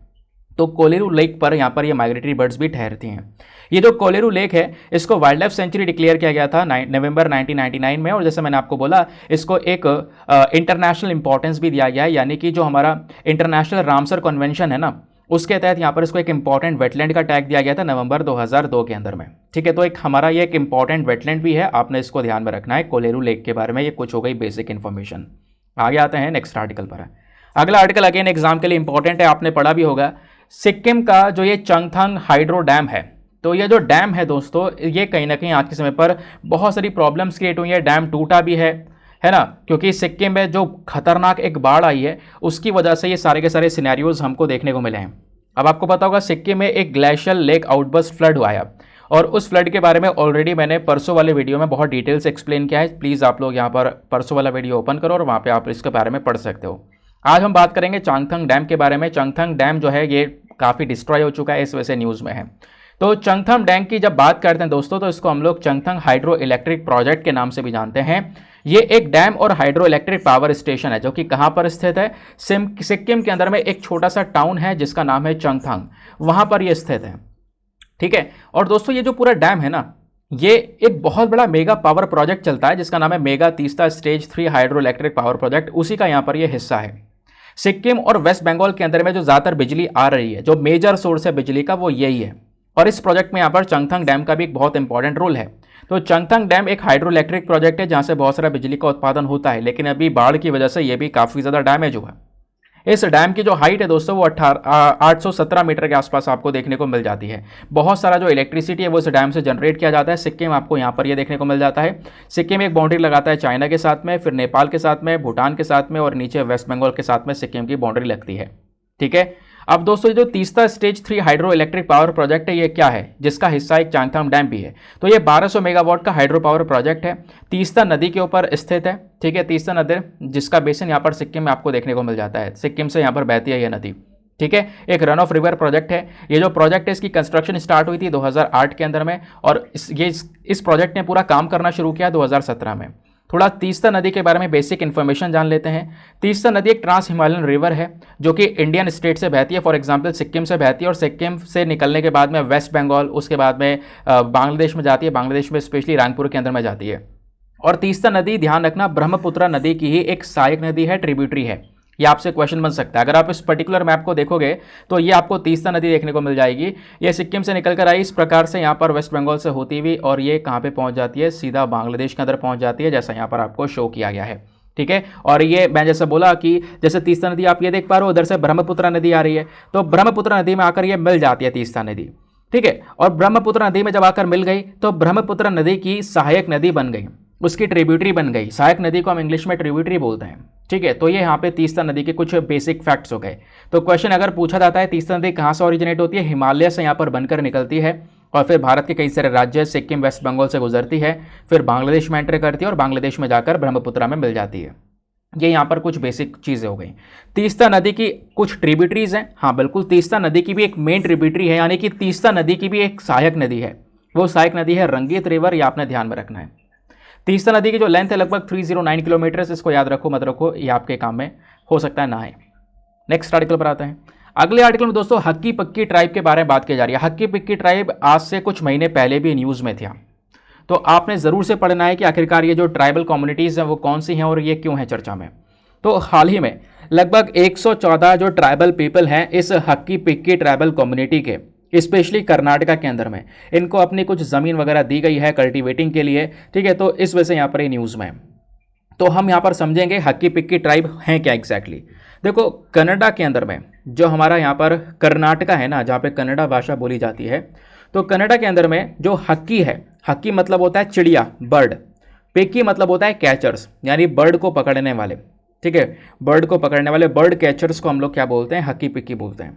तो कोलेरू लेक पर यहाँ पर ये माइग्रेटरी बर्ड्स भी ठहरती हैं। ये जो कोलेरू लेक है इसको वाइल्ड लाइफ सेंचुरी डिक्लेयर किया गया था नवंबर 1999 में, और जैसे मैंने आपको बोला इसको एक इंटरनेशनल इंपॉर्टेंस भी दिया गया है, यानी कि जो हमारा इंटरनेशनल रामसर कन्वेंशन है ना, उसके तहत यहाँ पर इसको एक इंपॉर्टेंट वेटलैंड का टैग दिया गया था नवंबर 2002 के अंदर में, ठीक है। तो एक हमारा ये एक इंपॉर्टेंट वेटलैंड भी है, आपने इसको ध्यान में रखना है कोलेरू लेक के बारे में। ये कुछ हो गई बेसिक इन्फॉर्मेशन। आगे आते हैं नेक्स्ट आर्टिकल पर। अगला आर्टिकल अगेन एग्जाम के लिए इंपॉर्टेंट है, आपने पढ़ा भी होगा। सिक्किम का जो ये चंगथंग हाइड्रो डैम है, तो ये जो डैम है दोस्तों, ये कहीं ना कहीं आज के समय पर बहुत सारी प्रॉब्लम्स क्रिएट हुई है। डैम टूटा भी है, है ना, क्योंकि सिक्किम में जो खतरनाक एक बाढ़ आई है उसकी वजह से ये सारे के सारे सिनेरियोज हमको देखने को मिले हैं। अब आपको पता होगा सिक्किम में एक ग्लेशियर लेक आउटबर्स्ट फ्लड हुआ है, और उस फ्लड के बारे में ऑलरेडी मैंने परसों वाले वीडियो में बहुत डिटेल से एक्सप्लेन किया है। प्लीज़ आप लोग यहाँ पर परसों वाला वीडियो ओपन करो और वहाँ पे आप इसके बारे में पढ़ सकते हो। आज हम बात करेंगे चांगथंग डैम के बारे में। चांगथंग डैम जो है ये काफ़ी डिस्ट्रॉय हो चुका है, इस वजह से न्यूज़ में है। तो चांगथंग डैम की जब बात करते हैं दोस्तों, तो इसको हम लोग चांगथंग हाइड्रो इलेक्ट्रिक प्रोजेक्ट के नाम से भी जानते हैं। ये एक डैम और हाइड्रो इलेक्ट्रिक पावर स्टेशन है जो कि कहाँ पर स्थित है, सिक्किम के अंदर में एक छोटा सा टाउन है जिसका नाम है चांगथंग, वहाँ पर ये स्थित है। ठीक है। और दोस्तों ये जो पूरा डैम है ना, ये एक बहुत बड़ा मेगा पावर प्रोजेक्ट चलता है जिसका नाम है mega Teesta stage 3 hydro electric power project, उसी का यहाँ पर ये हिस्सा है। सिक्किम और वेस्ट बंगाल के अंदर में जो ज़्यादातर बिजली आ रही है, जो मेजर सोर्स है बिजली का, वो यही है। और इस प्रोजेक्ट में यहाँ पर चांगथंग डैम का भी एक बहुत इंपॉर्टेंट रोल है। तो चांगथंग डैम एक हाइड्रो इलेक्ट्रिक प्रोजेक्ट है जहाँ से बहुत सारा बिजली का उत्पादन होता है, लेकिन अभी बाढ़ की वजह से ये भी काफ़ी ज़्यादा डैमेज हुआ। इस डैम की जो हाइट है दोस्तों वो 817 मीटर के आसपास आपको देखने को मिल जाती है। बहुत सारा जो इलेक्ट्रिसिटी है वो इस डैम से जनरेट किया जाता है। सिक्किम आपको यहाँ पर ये देखने को मिल जाता है। सिक्किम एक बाउंड्री लगाता है चाइना के साथ में, फिर नेपाल के साथ में, भूटान के साथ में, और नीचे वेस्ट बंगाल के साथ में सिक्किम की बाउंड्री लगती है। ठीक है। अब दोस्तों जो Teesta stage 3 hydro electric power project है, ये क्या है, जिसका हिस्सा एक चांगथंग डैम भी है। तो ये 1200 मेगावाट का हाइड्रो पावर प्रोजेक्ट है, तीस्ता नदी के ऊपर स्थित है। ठीक है। तीस्ता नदी जिसका बेसिन यहाँ पर सिक्किम में आपको देखने को मिल जाता है, सिक्किम से यहाँ पर बहती है ये नदी। ठीक है। एक रन ऑफ रिवर प्रोजेक्ट है। ये जो प्रोजेक्ट है इसकी कंस्ट्रक्शन स्टार्ट हुई थी 2008 के अंदर में, और इस प्रोजेक्ट ने पूरा काम करना शुरू किया 2017 में। थोड़ा तीस्ता नदी के बारे में बेसिक इन्फॉर्मेशन जान लेते हैं। तीस्ता नदी एक ट्रांस हिमालयन रिवर है जो कि इंडियन स्टेट से बहती है, फॉर एग्जांपल सिक्किम से बहती है, और सिक्किम से निकलने के बाद में वेस्ट बंगाल, उसके बाद में बांग्लादेश में जाती है, बांग्लादेश में स्पेशली रंगपुर के अंदर में जाती है। और तीस्ता नदी, ध्यान रखना, ब्रह्मपुत्र नदी की ही एक सहायक नदी है, ट्रिब्यूटरी है। ये आपसे क्वेश्चन बन सकता है। अगर आप इस पर्टिकुलर मैप को देखोगे तो ये आपको तीस्ता नदी देखने को मिल जाएगी। ये सिक्किम से निकल कर आई इस प्रकार से यहाँ पर वेस्ट बंगाल से होती हुई, और ये कहाँ पे पहुँच जाती है, सीधा बांग्लादेश के अंदर पहुँच जाती है, जैसा यहाँ पर आपको शो किया गया है। ठीक है। और ये मैं जैसे बोला कि जैसे तीस्ता नदी आप ये देख पा रहे हो, उधर से ब्रह्मपुत्र नदी आ रही है, तो ब्रह्मपुत्र नदी में आकर ये मिल जाती है तीस्ता नदी। ठीक है। और ब्रह्मपुत्र नदी में जब आकर मिल गई तो ब्रह्मपुत्र नदी की सहायक नदी बन गई, उसकी ट्रिब्यूटरी बन गई। सहायक नदी को हम इंग्लिश में ट्रिब्यूटरी बोलते हैं। ठीक है। तो ये यहाँ पे तीस्ता नदी के कुछ बेसिक फैक्ट्स हो गए। तो क्वेश्चन अगर पूछा जाता है तीस्ता नदी कहाँ से ओरिजिनेट होती है, हिमालय से यहाँ पर बनकर निकलती है, और फिर भारत के कई सारे राज्य सिक्किम वेस्ट बंगाल से गुजरती है, फिर बांग्लादेश में एंटर करती है, और बांग्लादेश में जाकर ब्रह्मपुत्र में मिल जाती है। ये यहाँ पर कुछ बेसिक चीज़ें हो गई। तीस्ता नदी की कुछ ट्रिब्यूटरीज हैं। हाँ बिल्कुल, तीस्ता नदी की भी एक मेन ट्रिब्यूटरी है, यानी कि तीस्ता नदी की भी एक सहायक नदी है। वो सहायक नदी है रंगीत रिवर, ये आपने ध्यान में रखना है। तीस्ता नदी की जो लेंथ है लगभग 309 किलोमीटर, इसको याद रखो मत रखो, ये आपके काम में हो सकता है ना है। नेक्स्ट आर्टिकल पर आते हैं। अगले आर्टिकल में दोस्तों हक्की पक्की ट्राइब के बारे में बात की जा रही है। हक्की पक्की ट्राइब आज से कुछ महीने पहले भी न्यूज़ में था, तो आपने ज़रूर से पढ़ना है कि आखिरकार ये जो ट्राइबल कम्युनिटीज़ हैं वो कौन सी हैं और ये क्यों है चर्चा में। तो हाल ही में लगभग 114 जो ट्राइबल पीपल हैं इस हक्की पक्की ट्राइबल कम्युनिटी के, स्पेशली कर्नाटका के अंदर में, इनको अपनी कुछ ज़मीन वगैरह दी गई है कल्टीवेटिंग के लिए। ठीक है। तो इस वजह से यहाँ पर ये न्यूज़ में है। तो हम यहाँ पर समझेंगे हक्की पिक्की ट्राइब हैं क्या एग्जैक्टली। देखो कनाडा के अंदर में जो हमारा यहाँ पर कर्नाटका है ना, जहाँ पे कन्नड़ा भाषा बोली जाती है, तो कनाडा के अंदर में जो हक्की है, हक्की मतलब होता है चिड़िया, बर्ड, पिक्की मतलब होता है कैचर्स, यानी बर्ड को पकड़ने वाले। ठीक है। बर्ड को पकड़ने वाले बर्ड कैचर्स को हम लोग क्या बोलते हैं, हक्की पिक्की बोलते हैं।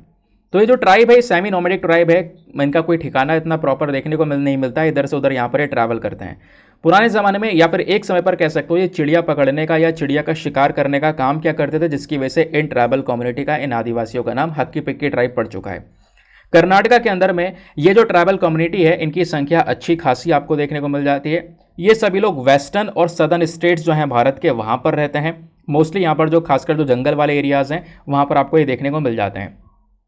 तो ये जो ट्राइब है सेमी नोमैडिक ट्राइब है, इनका कोई ठिकाना इतना प्रॉपर देखने को नहीं मिलता है, इधर से उधर यहाँ पर ये ट्रैवल करते हैं। पुराने ज़माने में या फिर एक समय पर कह सकते हो ये चिड़िया पकड़ने का या चिड़िया का शिकार करने का काम क्या करते थे, जिसकी वजह से इन ट्राइबल कम्युनिटी का, इन आदिवासियों का नाम हक्की पिक्की ट्राइब पड़ चुका है। कर्नाटका के अंदर में ये जो ट्राइबल कम्युनिटी है इनकी संख्या अच्छी खासी आपको देखने को मिल जाती है। ये सभी लोग वेस्टर्न और सदर्न स्टेट्स जो हैं भारत के, वहाँ पर रहते हैं। मोस्टली यहाँ पर जो खासकर जो जंगल वाले एरियाज़ हैं वहाँ पर आपको ये देखने को मिल जाते हैं।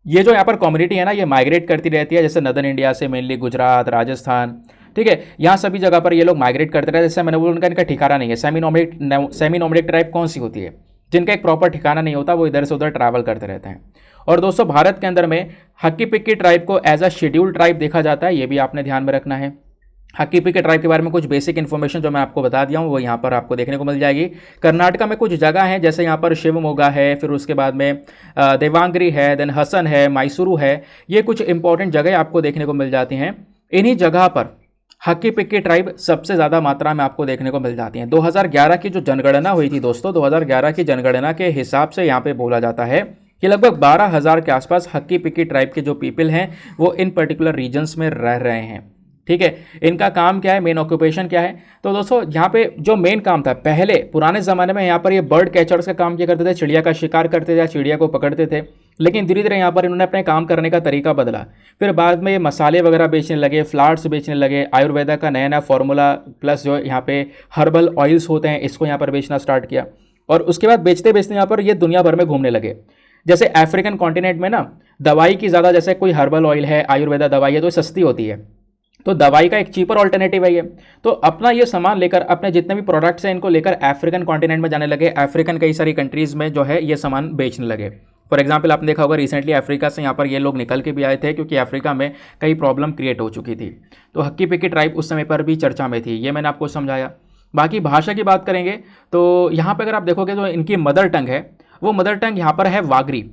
ये जो यहाँ पर कम्युनिटी है ना, ये माइग्रेट करती रहती है, जैसे नदर्न इंडिया से मेनली गुजरात, राजस्थान। ठीक है। यहाँ सभी जगह पर ये लोग माइग्रेट करते रहते हैं। जैसे मैंने बोला उनका इनका ठिकाना नहीं है। सेमी नोमैडिक ट्राइब कौन सी होती है, जिनका एक प्रॉपर ठिकाना नहीं होता, वो इधर से उधर ट्रैवल करते रहते हैं। और दोस्तों भारत के अंदर में हक्की पिक्की ट्राइब को एज अ शेड्यूल ट्राइब देखा जाता है, ये भी आपने ध्यान में रखना है। हक्की पिक्की ट्राइब के बारे में कुछ बेसिक इन्फॉर्मेशन जो मैं आपको बता दिया हूँ वो यहाँ पर आपको देखने को मिल जाएगी। कर्नाटका में कुछ जगह हैं, जैसे यहाँ पर शिवमोगा है, फिर उसके बाद में देवांगरी है, देन हसन है, मैसूरू है, ये कुछ इंपॉर्टेंट जगह आपको देखने को मिल जाती हैं। इन्हीं जगह पर हक्की पिक्की ट्राइब सबसे ज़्यादा मात्रा में आपको देखने को मिल जाती हैं। 2011 की जो जनगणना हुई थी दोस्तों, 2011 की जनगणना के हिसाब से यहाँ पे बोला जाता है कि लगभग 12,000 के आसपास हक्की पिक्की ट्राइब के जो पीपल हैं वो इन पर्टिकुलर रीजन्स में रह रहे हैं। ठीक है, इनका काम क्या है, मेन ऑक्यूपेशन क्या है? तो दोस्तों यहाँ पे जो मेन काम था, पहले पुराने ज़माने में यहाँ पर ये बर्ड कैचर्स का काम किया करते थे, चिड़िया का शिकार करते थे या चिड़िया को पकड़ते थे। लेकिन धीरे धीरे यहाँ पर इन्होंने अपने काम करने का तरीका बदला। फिर बाद में ये मसाले वगैरह बेचने लगे, फ्लावर्स बेचने लगे, आयुर्वेदा का नया नया फॉर्मूला प्लस जो यहाँ पे हर्बल ऑयल्स होते हैं इसको यहाँ पर बेचना स्टार्ट किया। और उसके बाद बेचते बेचते यहाँ पर ये दुनिया भर में घूमने लगे। जैसे अफ्रीकन कॉन्टिनेंट में ना दवाई की ज़्यादा, जैसे कोई हर्बल ऑयल है, आयुर्वेदा दवाई है तो सस्ती होती है, तो दवाई का एक चीपर ऑल्टरनेटिव है ये। तो अपना ये सामान लेकर, अपने जितने भी प्रोडक्ट्स हैं इनको लेकर अफ्रीकन कॉन्टिनेंट में जाने लगे। अफ्रीकन कई सारी कंट्रीज़ में जो है ये सामान बेचने लगे। फॉर एग्जाम्पल आपने देखा होगा रिसेंटली अफ्रीका से यहाँ पर ये लोग निकल के भी आए थे क्योंकि अफ्रीका में कई प्रॉब्लम क्रिएट हो चुकी थी। तो हक्की पिक्की ट्राइब उस समय पर भी चर्चा में थी, ये मैंने आपको समझाया। बाकी भाषा की बात करेंगे तो यहाँ पर अगर आप देखोगे तो इनकी मदर टंग है, वो मदर टंग यहाँ पर है वागरी।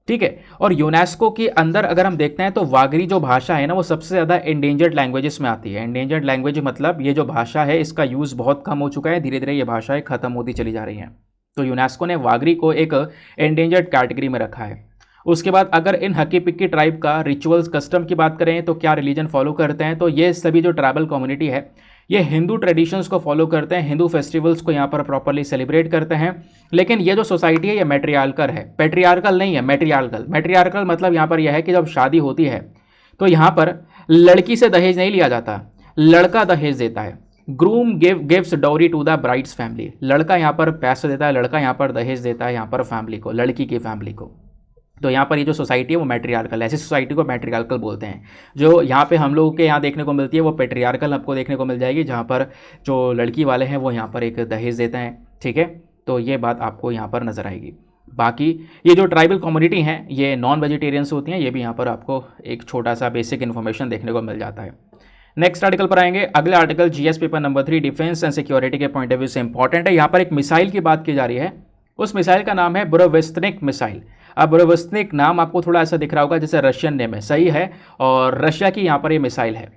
ठीक है, और यूनेस्को के अंदर अगर हम देखते हैं तो वागरी जो भाषा है ना वो सबसे ज़्यादा एंडेंजर्ड लैंग्वेजेस में आती है। एंडेंजर्ड लैंग्वेज मतलब ये जो भाषा है इसका यूज़ बहुत कम हो चुका है, धीरे धीरे ये भाषाएं खत्म होती चली जा रही हैं। तो यूनेस्को ने वागरी को एक एंडेंजर्ड कैटेगरी में रखा है। उसके बाद अगर इन हक्की पिक्की ट्राइब का रिचुअल्स कस्टम की बात करें तो क्या रिलीजन फॉलो करते हैं, तो ये सभी जो ट्राइबल कम्युनिटी है ये हिंदू ट्रेडिशंस को फॉलो करते हैं, हिंदू फेस्टिवल्स को यहाँ पर प्रॉपरली सेलिब्रेट करते हैं। लेकिन ये जो सोसाइटी है ये मैट्रियार्कल है, पेट्रियार्कल नहीं है, मैट्रियार्कल। मैट्रियार्कल मतलब यहाँ पर यह है कि जब शादी होती है तो यहाँ पर लड़की से दहेज नहीं लिया जाता, लड़का दहेज देता है। Groom gives dowry to the bride's family, लड़का यहाँ पर पैसा देता है, लड़का यहाँ पर दहेज देता है यहाँ पर फैमिली को, लड़की की फैमिली को। तो यहाँ पर ये जो सोसाइटी है वो मैट्रियार्कल, ऐसी सोसाइटी को मैट्रियार्कल बोलते हैं। जो यहाँ पे हम लोगों के यहाँ देखने को मिलती है वो पेट्रियार्कल आपको देखने को मिल जाएगी, जहाँ पर जो लड़की वाले हैं वो यहाँ पर एक दहेज देते हैं। ठीक है, तो ये बात आपको यहाँ पर नज़र आएगी। बाकी ये जो ट्राइबल कम्युनिटी हैं ये नॉन वेजिटेरियंस होती हैं, ये भी यहाँ पर आपको एक छोटा सा बेसिक इन्फॉर्मेशन देखने को मिल जाता है। नेक्स्ट आर्टिकल पर आएंगे। अगले article GS paper number 3 defence and security के पॉइंट ऑफ व्यू से इंपॉर्टेंट है। यहाँ पर एक मिसाइल की बात की जा रही है, उस मिसाइल का नाम है बुरेविस्टनिक मिसाइल। अब बुरेविस्टनिक नाम आपको थोड़ा ऐसा दिख रहा होगा जैसे रशियन नेम है, सही है, और रशिया की यहाँ पर ये मिसाइल है।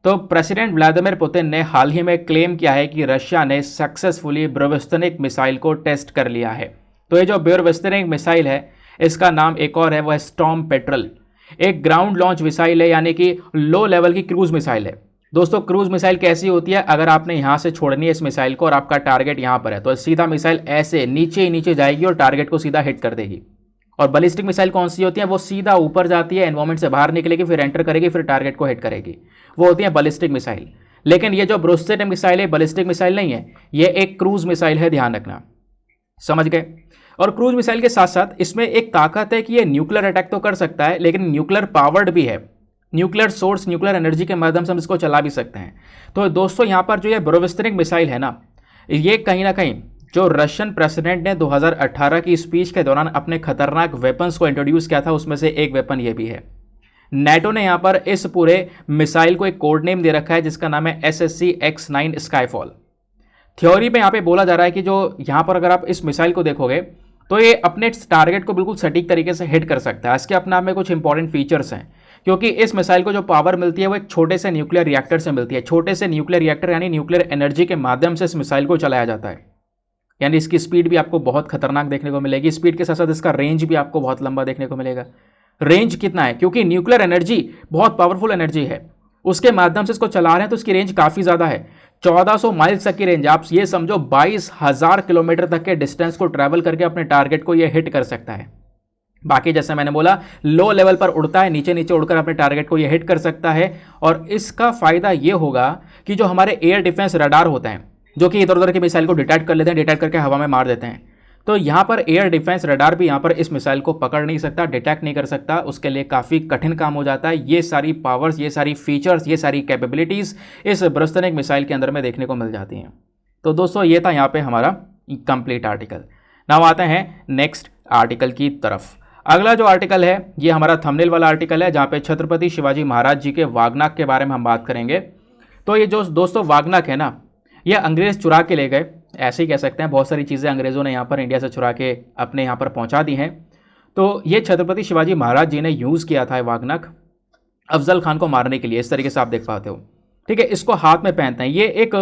तो प्रेसिडेंट व्लादिमीर पुतिन ने हाल ही में क्लेम किया है कि रशिया ने सक्सेसफुली बुरेविस्टनिक मिसाइल को टेस्ट कर लिया है। तो ये जो बुरेविस्टनिक मिसाइल है इसका नाम एक और है, वो है स्टॉर्म पेट्रल। एक ग्राउंड लॉन्च मिसाइल है, यानी कि लो लेवल की क्रूज मिसाइल है। दोस्तों क्रूज मिसाइल कैसी होती है, अगर आपने यहाँ से छोड़नी है इस मिसाइल को और आपका टारगेट यहाँ पर है तो सीधा मिसाइल ऐसे नीचे ही नीचे जाएगी और टारगेट को सीधा हिट कर देगी। और बैलिस्टिक मिसाइल कौन सी होती है, वो सीधा ऊपर जाती है, एनवायरमेंट से बाहर निकलेगी, फिर एंटर करेगी, फिर टारगेट को हिट करेगी, वो होती है बैलिस्टिक मिसाइल। लेकिन ये जो बुरेविस्टनिक मिसाइल है बैलिस्टिक मिसाइल नहीं है, ये एक क्रूज मिसाइल है, ध्यान रखना, समझ गए। और क्रूज मिसाइल के साथ साथ इसमें एक ताकत है कि ये न्यूक्लियर अटैक तो कर सकता है लेकिन न्यूक्लियर पावर्ड भी है, न्यूक्लियर सोर्स, न्यूक्लियर एनर्जी के माध्यम से हम इसको चला भी सकते हैं। तो दोस्तों यहाँ पर जो ये बुरेविस्टनिक मिसाइल है ना, ये कहीं ना कहीं जो रशियन प्रेसिडेंट ने 2018 की स्पीच के दौरान अपने खतरनाक वेपन्स को इंट्रोड्यूस किया था उसमें से एक वेपन ये भी है। नेटो ने यहाँ पर इस पूरे मिसाइल को एक कोड नेम दे रखा है जिसका नाम है SSC-X9 स्काईफॉल। थ्योरी में यहाँ पे बोला जा रहा है कि जो यहाँ पर अगर आप इस मिसाइल को देखोगे तो ये अपने टारगेट को बिल्कुल सटीक तरीके से हिट कर सकता है। इसके अपने आप में कुछ इंपॉर्टेंट फीचर्स हैं, क्योंकि इस मिसाइल को जो पावर मिलती है वो एक छोटे से न्यूक्लियर रिएक्टर से मिलती है। छोटे से न्यूक्लियर रिएक्टर यानी न्यूक्लियर एनर्जी के माध्यम से इस मिसाइल को चलाया जाता है, यानी इसकी स्पीड भी आपको बहुत खतरनाक देखने को मिलेगी। स्पीड के साथ साथ इसका रेंज भी आपको बहुत लंबा देखने को मिलेगा। रेंज कितना है, क्योंकि न्यूक्लियर एनर्जी बहुत पावरफुल एनर्जी है, उसके माध्यम से इसको चला रहे हैं तो इसकी रेंज काफ़ी ज़्यादा है, 1400 माइल्स तक की रेंज। आप ये समझो 22,000 किलोमीटर तक के डिस्टेंस को ट्रैवल करके अपने टारगेट को ये हिट कर सकता है। बाकी जैसे मैंने बोला लो लेवल पर उड़ता है, नीचे नीचे उड़कर अपने टारगेट को ये हिट कर सकता है। और इसका फ़ायदा ये होगा कि जो हमारे एयर डिफेंस रडार होते हैं जो कि इधर उधर के मिसाइल को डिटेक्ट कर लेते हैं, डिटेक्ट करके हवा में मार देते हैं, तो यहाँ पर एयर डिफेंस रडार भी यहाँ पर इस मिसाइल को पकड़ नहीं सकता, डिटेक्ट नहीं कर सकता, उसके लिए काफ़ी कठिन काम हो जाता है। ये सारी पावर्स, ये सारी फीचर्स, ये सारी कैपेबिलिटीज़ इस बुरेविस्टनिक मिसाइल के अंदर में देखने को मिल जाती हैं। तो दोस्तों ये था यहाँ पे हमारा कंप्लीट आर्टिकल। नाउ आते हैं नेक्स्ट आर्टिकल की तरफ। अगला जो आर्टिकल है ये हमारा थंबनेल वाला आर्टिकल है जहाँ पे छत्रपति शिवाजी महाराज जी के वागनाक के बारे में हम बात करेंगे। तो ये जो दोस्तों वागनाक है ना, ये अंग्रेज़ चुरा के ले गए, ऐसे ही कह सकते हैं। बहुत सारी चीज़ें अंग्रेज़ों ने यहाँ पर इंडिया से चुरा के अपने यहाँ पर पहुँचा दी हैं। तो ये छत्रपति शिवाजी महाराज जी ने यूज़ किया था वागनाक अफजल खान को मारने के लिए, इस तरीके से आप देख पाते हो। ठीक है, इसको हाथ में पहनते हैं। ये एक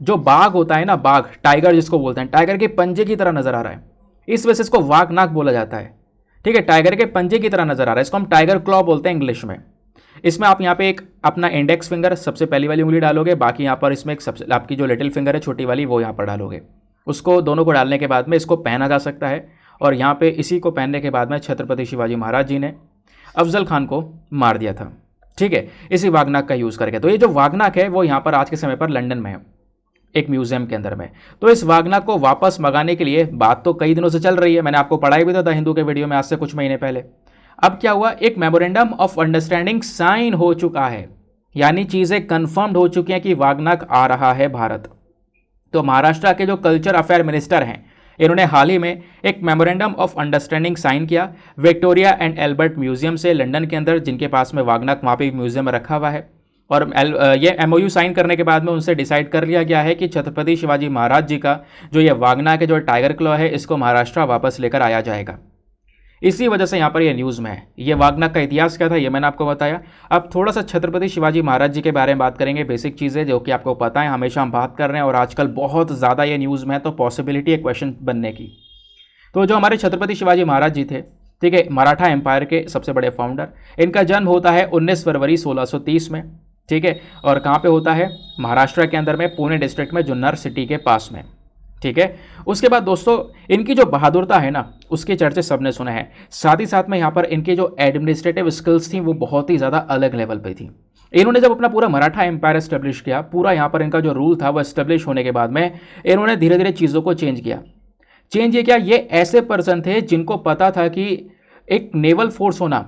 जो बाघ होता है ना, बाघ, टाइगर जिसको बोलते हैं, टाइगर के पंजे की तरह नजर आ रहा है, इस वजह से इसको वाघनाग बोला जाता है। ठीक है, टाइगर के पंजे की तरह नजर आ रहा है, इसको हम टाइगर क्लॉ बोलते हैं इंग्लिश में। इसमें आप यहाँ पे एक अपना इंडेक्स फिंगर सबसे पहली वाली उंगली डालोगे, बाकी यहाँ पर इसमें एक सबसे आपकी जो लिटिल फिंगर है छोटी वाली वो यहाँ पर डालोगे। उसको दोनों को डालने के बाद में इसको पहना जा सकता है। और यहाँ पे इसी को पहनने के बाद में छत्रपति शिवाजी महाराज जी ने अफजल खान को मार दिया था। ठीक है, इसी वाघनाग का यूज़ करके। तो ये जो वाघनाग है वो यहाँ पर आज के समय पर लंदन में है, एक म्यूजियम के अंदर में। तो इस वाघनाग को वापस मंगाने के लिए बात तो कई दिनों से चल रही है, मैंने आपको पढ़ाई भी था द हिंदू के वीडियो में आज से कुछ महीने पहले। अब क्या हुआ, एक मेमोरेंडम ऑफ अंडरस्टैंडिंग साइन हो चुका है, यानी चीज़ें कंफर्म्ड हो चुकी हैं कि वाघनाग आ रहा है भारत। तो महाराष्ट्र के जो कल्चर अफेयर मिनिस्टर हैं, इन्होंने हाल ही में एक मेमोरेंडम ऑफ अंडरस्टैंडिंग साइन किया विक्टोरिया एंड एल्बर्ट म्यूजियम से लंदन के अंदर, जिनके पास में वाघनाग वहाँ पे म्यूजियम में रखा हुआ है। और ये एमओयू साइन करने के बाद में उनसे डिसाइड कर लिया गया है कि छत्रपति शिवाजी महाराज जी का जो ये वाघनाग के जो टाइगर क्लॉ है, इसको महाराष्ट्र वापस लेकर आया जाएगा। इसी वजह से यहाँ पर ये न्यूज़ में है। ये वाघनाग का इतिहास क्या था ये मैंने आपको बताया। अब थोड़ा सा छत्रपति शिवाजी महाराज जी के बारे में बात करेंगे, बेसिक चीज़ें जो कि आपको पता है, हमेशा हम बात कर रहे हैं और आजकल बहुत ज़्यादा ये न्यूज़ में है, तो पॉसिबिलिटी है क्वेश्चन बनने की। तो जो हमारे छत्रपति शिवाजी महाराज जी थे, ठीक है, मराठा एम्पायर के सबसे बड़े फाउंडर, इनका जन्म होता है 19 फरवरी 1630 में। ठीक है, और कहाँ पे होता है, महाराष्ट्र के अंदर में, पुणे डिस्ट्रिक्ट में, जुन्नर सिटी के पास में। ठीक है, उसके बाद दोस्तों इनकी जो बहादुरता है ना, उसके चर्चे सबने सुने हैं। साथ ही साथ में यहाँ पर इनकी जो एडमिनिस्ट्रेटिव स्किल्स थी वो बहुत ही ज़्यादा अलग लेवल पे थी। इन्होंने जब अपना पूरा मराठा एम्पायर एस्टेब्लिश किया, पूरा यहाँ पर इनका जो रूल था वो एस्टेब्लिश होने के बाद में इन्होंने धीरे धीरे चीज़ों को चेंज किया। चेंज ये क्या, ये ऐसे पर्सन थे जिनको पता था कि एक नेवल फोर्स होना,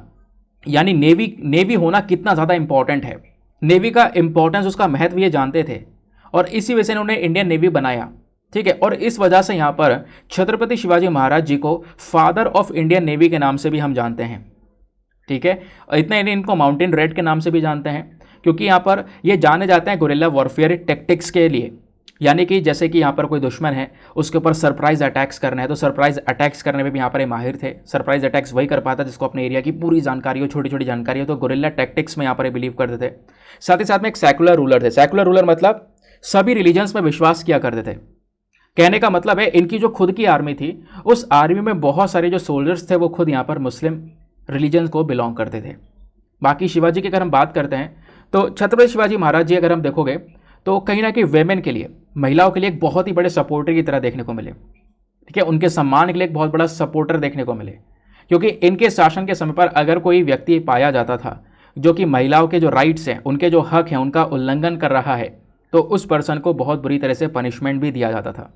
यानी नेवी होना कितना ज़्यादा इंपॉर्टेंट है। नेवी का इंपॉर्टेंस, उसका महत्व ये जानते थे, और इसी वजह से इन्होंने इंडियन नेवी बनाया। ठीक है, और इस वजह से यहाँ पर छत्रपति शिवाजी महाराज जी को फादर ऑफ इंडियन नेवी के नाम से भी हम जानते हैं। ठीक है, इतना ही नहीं, इनको माउंटेन रेड के नाम से भी जानते हैं, क्योंकि यहाँ पर ये जाने जाते हैं गुरिल्ला वॉरफेयर टेक्टिक्स के लिए। यानी कि जैसे कि यहाँ पर कोई दुश्मन है, उसके ऊपर सरप्राइज अटैक्स करना है, तो सरप्राइज अटैक्स करने में भी यहाँ पर ये माहिर थे। सरप्राइज अटैक्स वही कर पाता जिसको अपने एरिया की पूरी जानकारी हो, छोटी छोटी जानकारी हो, तो गुरिल्ला टैक्टिक्स में यहाँ पर बिलीव करते थे। साथ ही साथ में एक सेकुलर रूलर थे। सेकुलर रूलर मतलब सभी रिलीजन्स में विश्वास किया करते थे। कहने का मतलब है इनकी जो खुद की आर्मी थी, उस आर्मी में बहुत सारे जो सोल्जर्स थे वो खुद यहाँ पर मुस्लिम रिलीजन को बिलोंग करते थे। बाकी शिवाजी की अगर हम बात करते हैं तो छत्रपति शिवाजी महाराज जी अगर हम देखोगे तो कहीं ना कहीं वेमेन के लिए, महिलाओं के लिए एक बहुत ही बड़े सपोर्टर की तरह देखने को मिले। ठीक है, उनके सम्मान के लिए एक बहुत बड़ा सपोर्टर देखने को मिले, क्योंकि इनके शासन के समय पर अगर कोई व्यक्ति पाया जाता था जो कि महिलाओं के जो राइट्स हैं, उनके जो हक हैं, उनका उल्लंघन कर रहा है, तो उस पर्सन को बहुत बुरी तरह से पनिशमेंट भी दिया जाता था।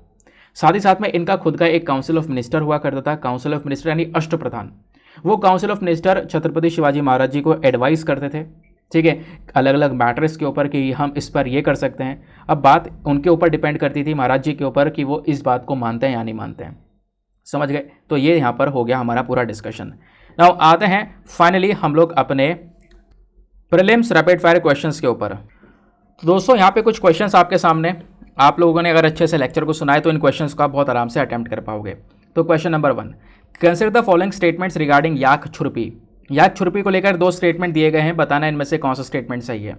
साथ ही साथ में इनका खुद का एक काउंसिल ऑफ मिनिस्टर हुआ करता था। काउंसिल ऑफ मिनिस्टर यानी अष्टप्रधान। वो council of minister Chhatrapati Shivaji Maharaj ji को एडवाइस करते थे, ठीक है, अलग अलग मैटर्स के ऊपर कि हम इस पर ये कर सकते हैं। अब बात उनके ऊपर डिपेंड करती थी, महाराज जी के ऊपर, कि वो इस बात को मानते हैं या नहीं मानते हैं। समझ गए? तो ये यहाँ पर हो गया हमारा पूरा डिस्कशन। नाउ आते हैं फाइनली हम लोग अपने प्रीलिम्स रैपिड फायर क्वेश्चंस के ऊपर। दोस्तों यहाँ पे कुछ क्वेश्चंस आपके सामने, आप लोगों ने अगर अच्छे से लेक्चर को सुना है तो इन क्वेश्चंस को आप बहुत आराम से अटेम्प्ट कर पाओगे। तो question number 1, consider the following statements regarding yak churpi. Yak churpi को लेकर 2 स्टेटमेंट दिए गए हैं, बताना इनमें से कौन सा स्टेटमेंट सही है।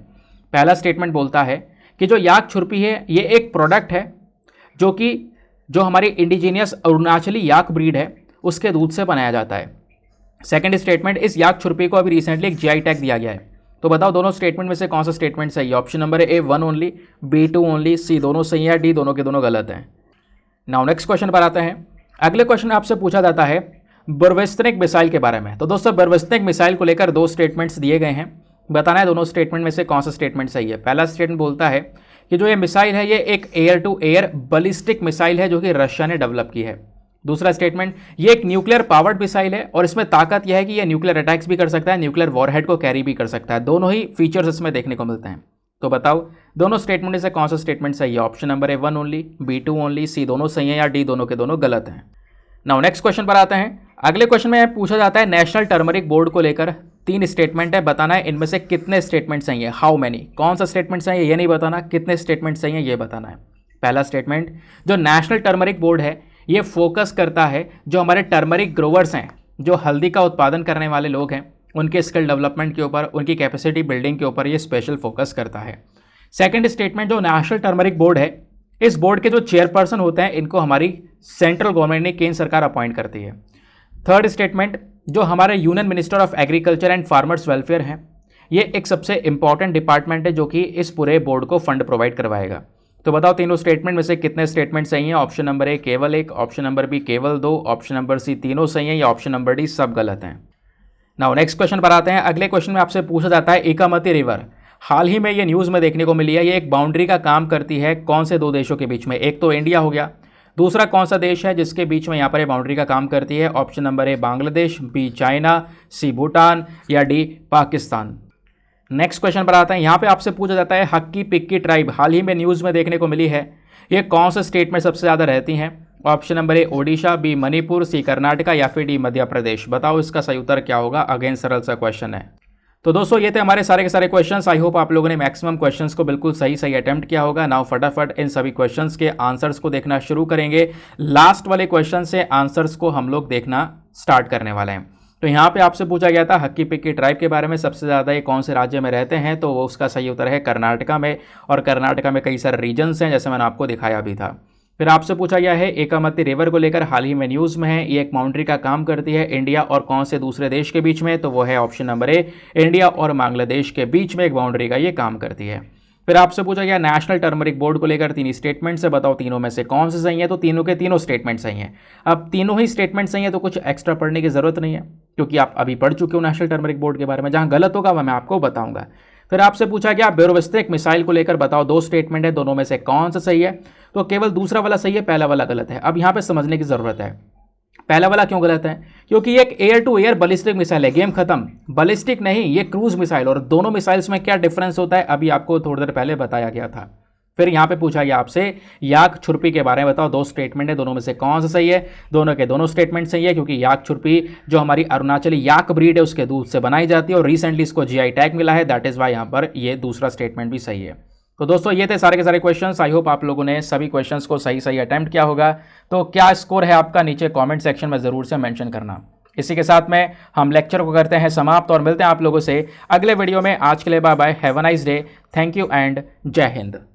पहला स्टेटमेंट बोलता है कि जो याक छुरपी है ये एक प्रोडक्ट है जो हमारी इंडिजीनियस अरुणाचली याक ब्रीड है उसके दूध से बनाया जाता है। सेकेंड स्टेटमेंट, इस याक छुरपी को अभी रिसेंटली एक GI टैग दिया गया है। तो बताओ दोनों स्टेटमेंट में से कौन सा स्टेटमेंट सही है। Option number A 1 only, B 2 only, C दोनों सही है, D दोनों के दोनों गलत हैं। नाउ नेक्स्ट क्वेश्चन पर आते हैं। अगले क्वेश्चन में आपसे पूछा जाता है बर्वेस्टनिक मिसाइल के बारे में। तो दोस्तों बर्वेस्टनिक मिसाइल को लेकर 2 स्टेटमेंट्स दिए गए हैं, बताना है दोनों स्टेटमेंट में से कौन सा स्टेटमेंट सही है। पहला स्टेटमेंट बोलता है कि जो ये मिसाइल है ये एक air to air ballistic missile है जो कि रशिया ने डेवलप की है। दूसरा स्टेटमेंट, ये एक न्यूक्लियर पावर्ड मिसाइल है और इसमें ताकत यह है कि ये न्यूक्लियर अटैक्स भी कर सकता है, न्यूक्लियर वॉरहेड को कैरी भी कर सकता है। दोनों ही फीचर्स इसमें देखने को मिलते हैं। तो बताओ दोनों स्टेटमेंट में से कौन सा स्टेटमेंट सही है। Option number A 1 only, B 2 only, C दोनों सही है या D दोनों के दोनों गलत हैं। नाउ नेक्स्ट क्वेश्चन पर आते हैं। अगले क्वेश्चन में पूछा जाता है नेशनल टर्मरिक बोर्ड को लेकर 3 स्टेटमेंट है, बताना है इनमें से कितने स्टेटमेंट सही है। हाउ मैनी, कौन सा स्टेटमेंट सही है ये नहीं बताना, कितने स्टेटमेंट सही है ये बताना है। पहला स्टेटमेंट, जो नेशनल टर्मरिक बोर्ड है ये फोकस करता है जो हमारे टर्मरिक ग्रोवर्स हैं, जो हल्दी का उत्पादन करने वाले लोग हैं, उनके स्किल डेवलपमेंट के ऊपर, उनकी कैपेसिटी बिल्डिंग के ऊपर ये स्पेशल फोकस करता है। सेकंड स्टेटमेंट, जो नेशनल टर्मरिक बोर्ड है, इस बोर्ड के जो चेयरपर्सन होते हैं इनको हमारी सेंट्रल गवर्नमेंट ने, केंद्र सरकार अपॉइंट करती है। थर्ड स्टेटमेंट, जो हमारे union minister of agriculture and farmers welfare हैं, ये एक सबसे इंपॉर्टेंट डिपार्टमेंट है जो कि इस पूरे बोर्ड को फंड प्रोवाइड करवाएगा। तो बताओ तीनों स्टेटमेंट में से कितने स्टेटमेंट सही हैं? ऑप्शन नंबर ए केवल एक, ऑप्शन नंबर बी केवल दो, ऑप्शन नंबर सी तीनों सही हैं, या ऑप्शन नंबर डी सब गलत हैं। नाउ नेक्स्ट क्वेश्चन पर आते हैं। अगले क्वेश्चन में आपसे पूछा जाता है एकामती रिवर हाल ही में ये न्यूज़ में देखने को मिली है, ये एक बाउंड्री का काम करती है कौन से दो देशों के बीच में? एक तो इंडिया हो गया, दूसरा कौन सा देश है जिसके बीच में यहाँ पर ये बाउंड्री का काम करती है? Option number A Bangladesh, B China, C Bhutan, या डी पाकिस्तान। नेक्स्ट क्वेश्चन पर आता है। यहाँ पे आपसे पूछा जाता है हक्की पिक्की ट्राइब हाल ही में न्यूज़ में देखने को मिली है, ये कौन से स्टेट में सबसे ज़्यादा रहती हैं? Option number A Odisha, B Manipur, C Karnataka, या फिर डी मध्य प्रदेश। बताओ इसका सही उत्तर क्या होगा? अगेन सरल सा क्वेश्चन है। तो दोस्तों ये थे हमारे सारे के सारे क्वेश्चंस। आई होप आप लोगों ने मैक्सिमम क्वेश्चंस को बिल्कुल सही अटेम्प्ट किया होगा। नाउ फटाफट इन सभी क्वेश्चंस के आंसर्स को देखना शुरू करेंगे। लास्ट वाले क्वेश्चन से आंसर्स को हम लोग देखना स्टार्ट करने वाले हैं। तो यहाँ पे आपसे पूछा गया था हक्की पिक्की ट्राइब के बारे में, सबसे ज़्यादा ये कौन से राज्य में रहते हैं? तो वो उसका सही उत्तर है कर्नाटका में, और कर्नाटका में कई सारे रीजन्स हैं जैसे मैंने आपको दिखाया भी था। फिर आपसे पूछा गया है एकामती रिवर को लेकर हाल ही में न्यूज़ में है, ये एक बाउंड्री का काम करती है इंडिया और कौन से दूसरे देश के बीच में? तो वो है ऑप्शन नंबर ए इंडिया और बांग्लादेश के बीच में एक बाउंड्री का ये काम करती है। फिर आपसे पूछा गया नेशनल टर्मरिक बोर्ड को लेकर तीन स्टेटमेंट से बताओ तीनों में से कौन से सही है? तो तीनों के तीनों स्टेटमेंट सही हैं। अब तीनों ही स्टेटमेंट सही है तो कुछ एक्स्ट्रा पढ़ने की जरूरत नहीं है, क्योंकि आप अभी पढ़ चुके हो नेशनल टर्मरिक बोर्ड के बारे में। जहां गलत होगा वह मैं आपको बताऊंगा। फिर आपसे पूछा गया ब्यूरोविस्टिक मिसाइल को लेकर बताओ, दो स्टेटमेंट है, दोनों में से कौन सा सही है? तो केवल दूसरा वाला सही है, पहला वाला गलत है। अब यहाँ पे समझने की जरूरत है पहला वाला क्यों गलत है, क्योंकि ये एक air to air ballistic missile है। गेम खत्म, बैलिस्टिक नहीं, ये क्रूज मिसाइल। और दोनों मिसाइल्स में क्या डिफरेंस होता है अभी आपको थोड़ी देर पहले बताया गया था। फिर यहाँ पे पूछा गया आपसे याक छुर्पी के बारे में बताओ, दो स्टेटमेंट है, दोनों में से कौन सा सही है? दोनों के दोनों स्टेटमेंट सही है, क्योंकि याक छुर्पी जो हमारी अरुणाचली याक ब्रीड है उसके दूध से बनाई जाती है और रिसेंटली इसको जीआई टैग मिला है, दैट इज वाई यहाँ पर ये दूसरा स्टेटमेंट भी सही है। तो दोस्तों ये थे सारे के सारे क्वेश्चंस। आई होप आप लोगों ने सभी क्वेश्चंस को सही अटेम्प्ट किया होगा। तो क्या स्कोर है आपका नीचे कमेंट सेक्शन में ज़रूर से मेंशन करना। इसी के साथ में हम लेक्चर को करते हैं समाप्त और मिलते हैं आप लोगों से अगले वीडियो में। आज के लिए bye bye, have a nice day, thank you and जय हिंद।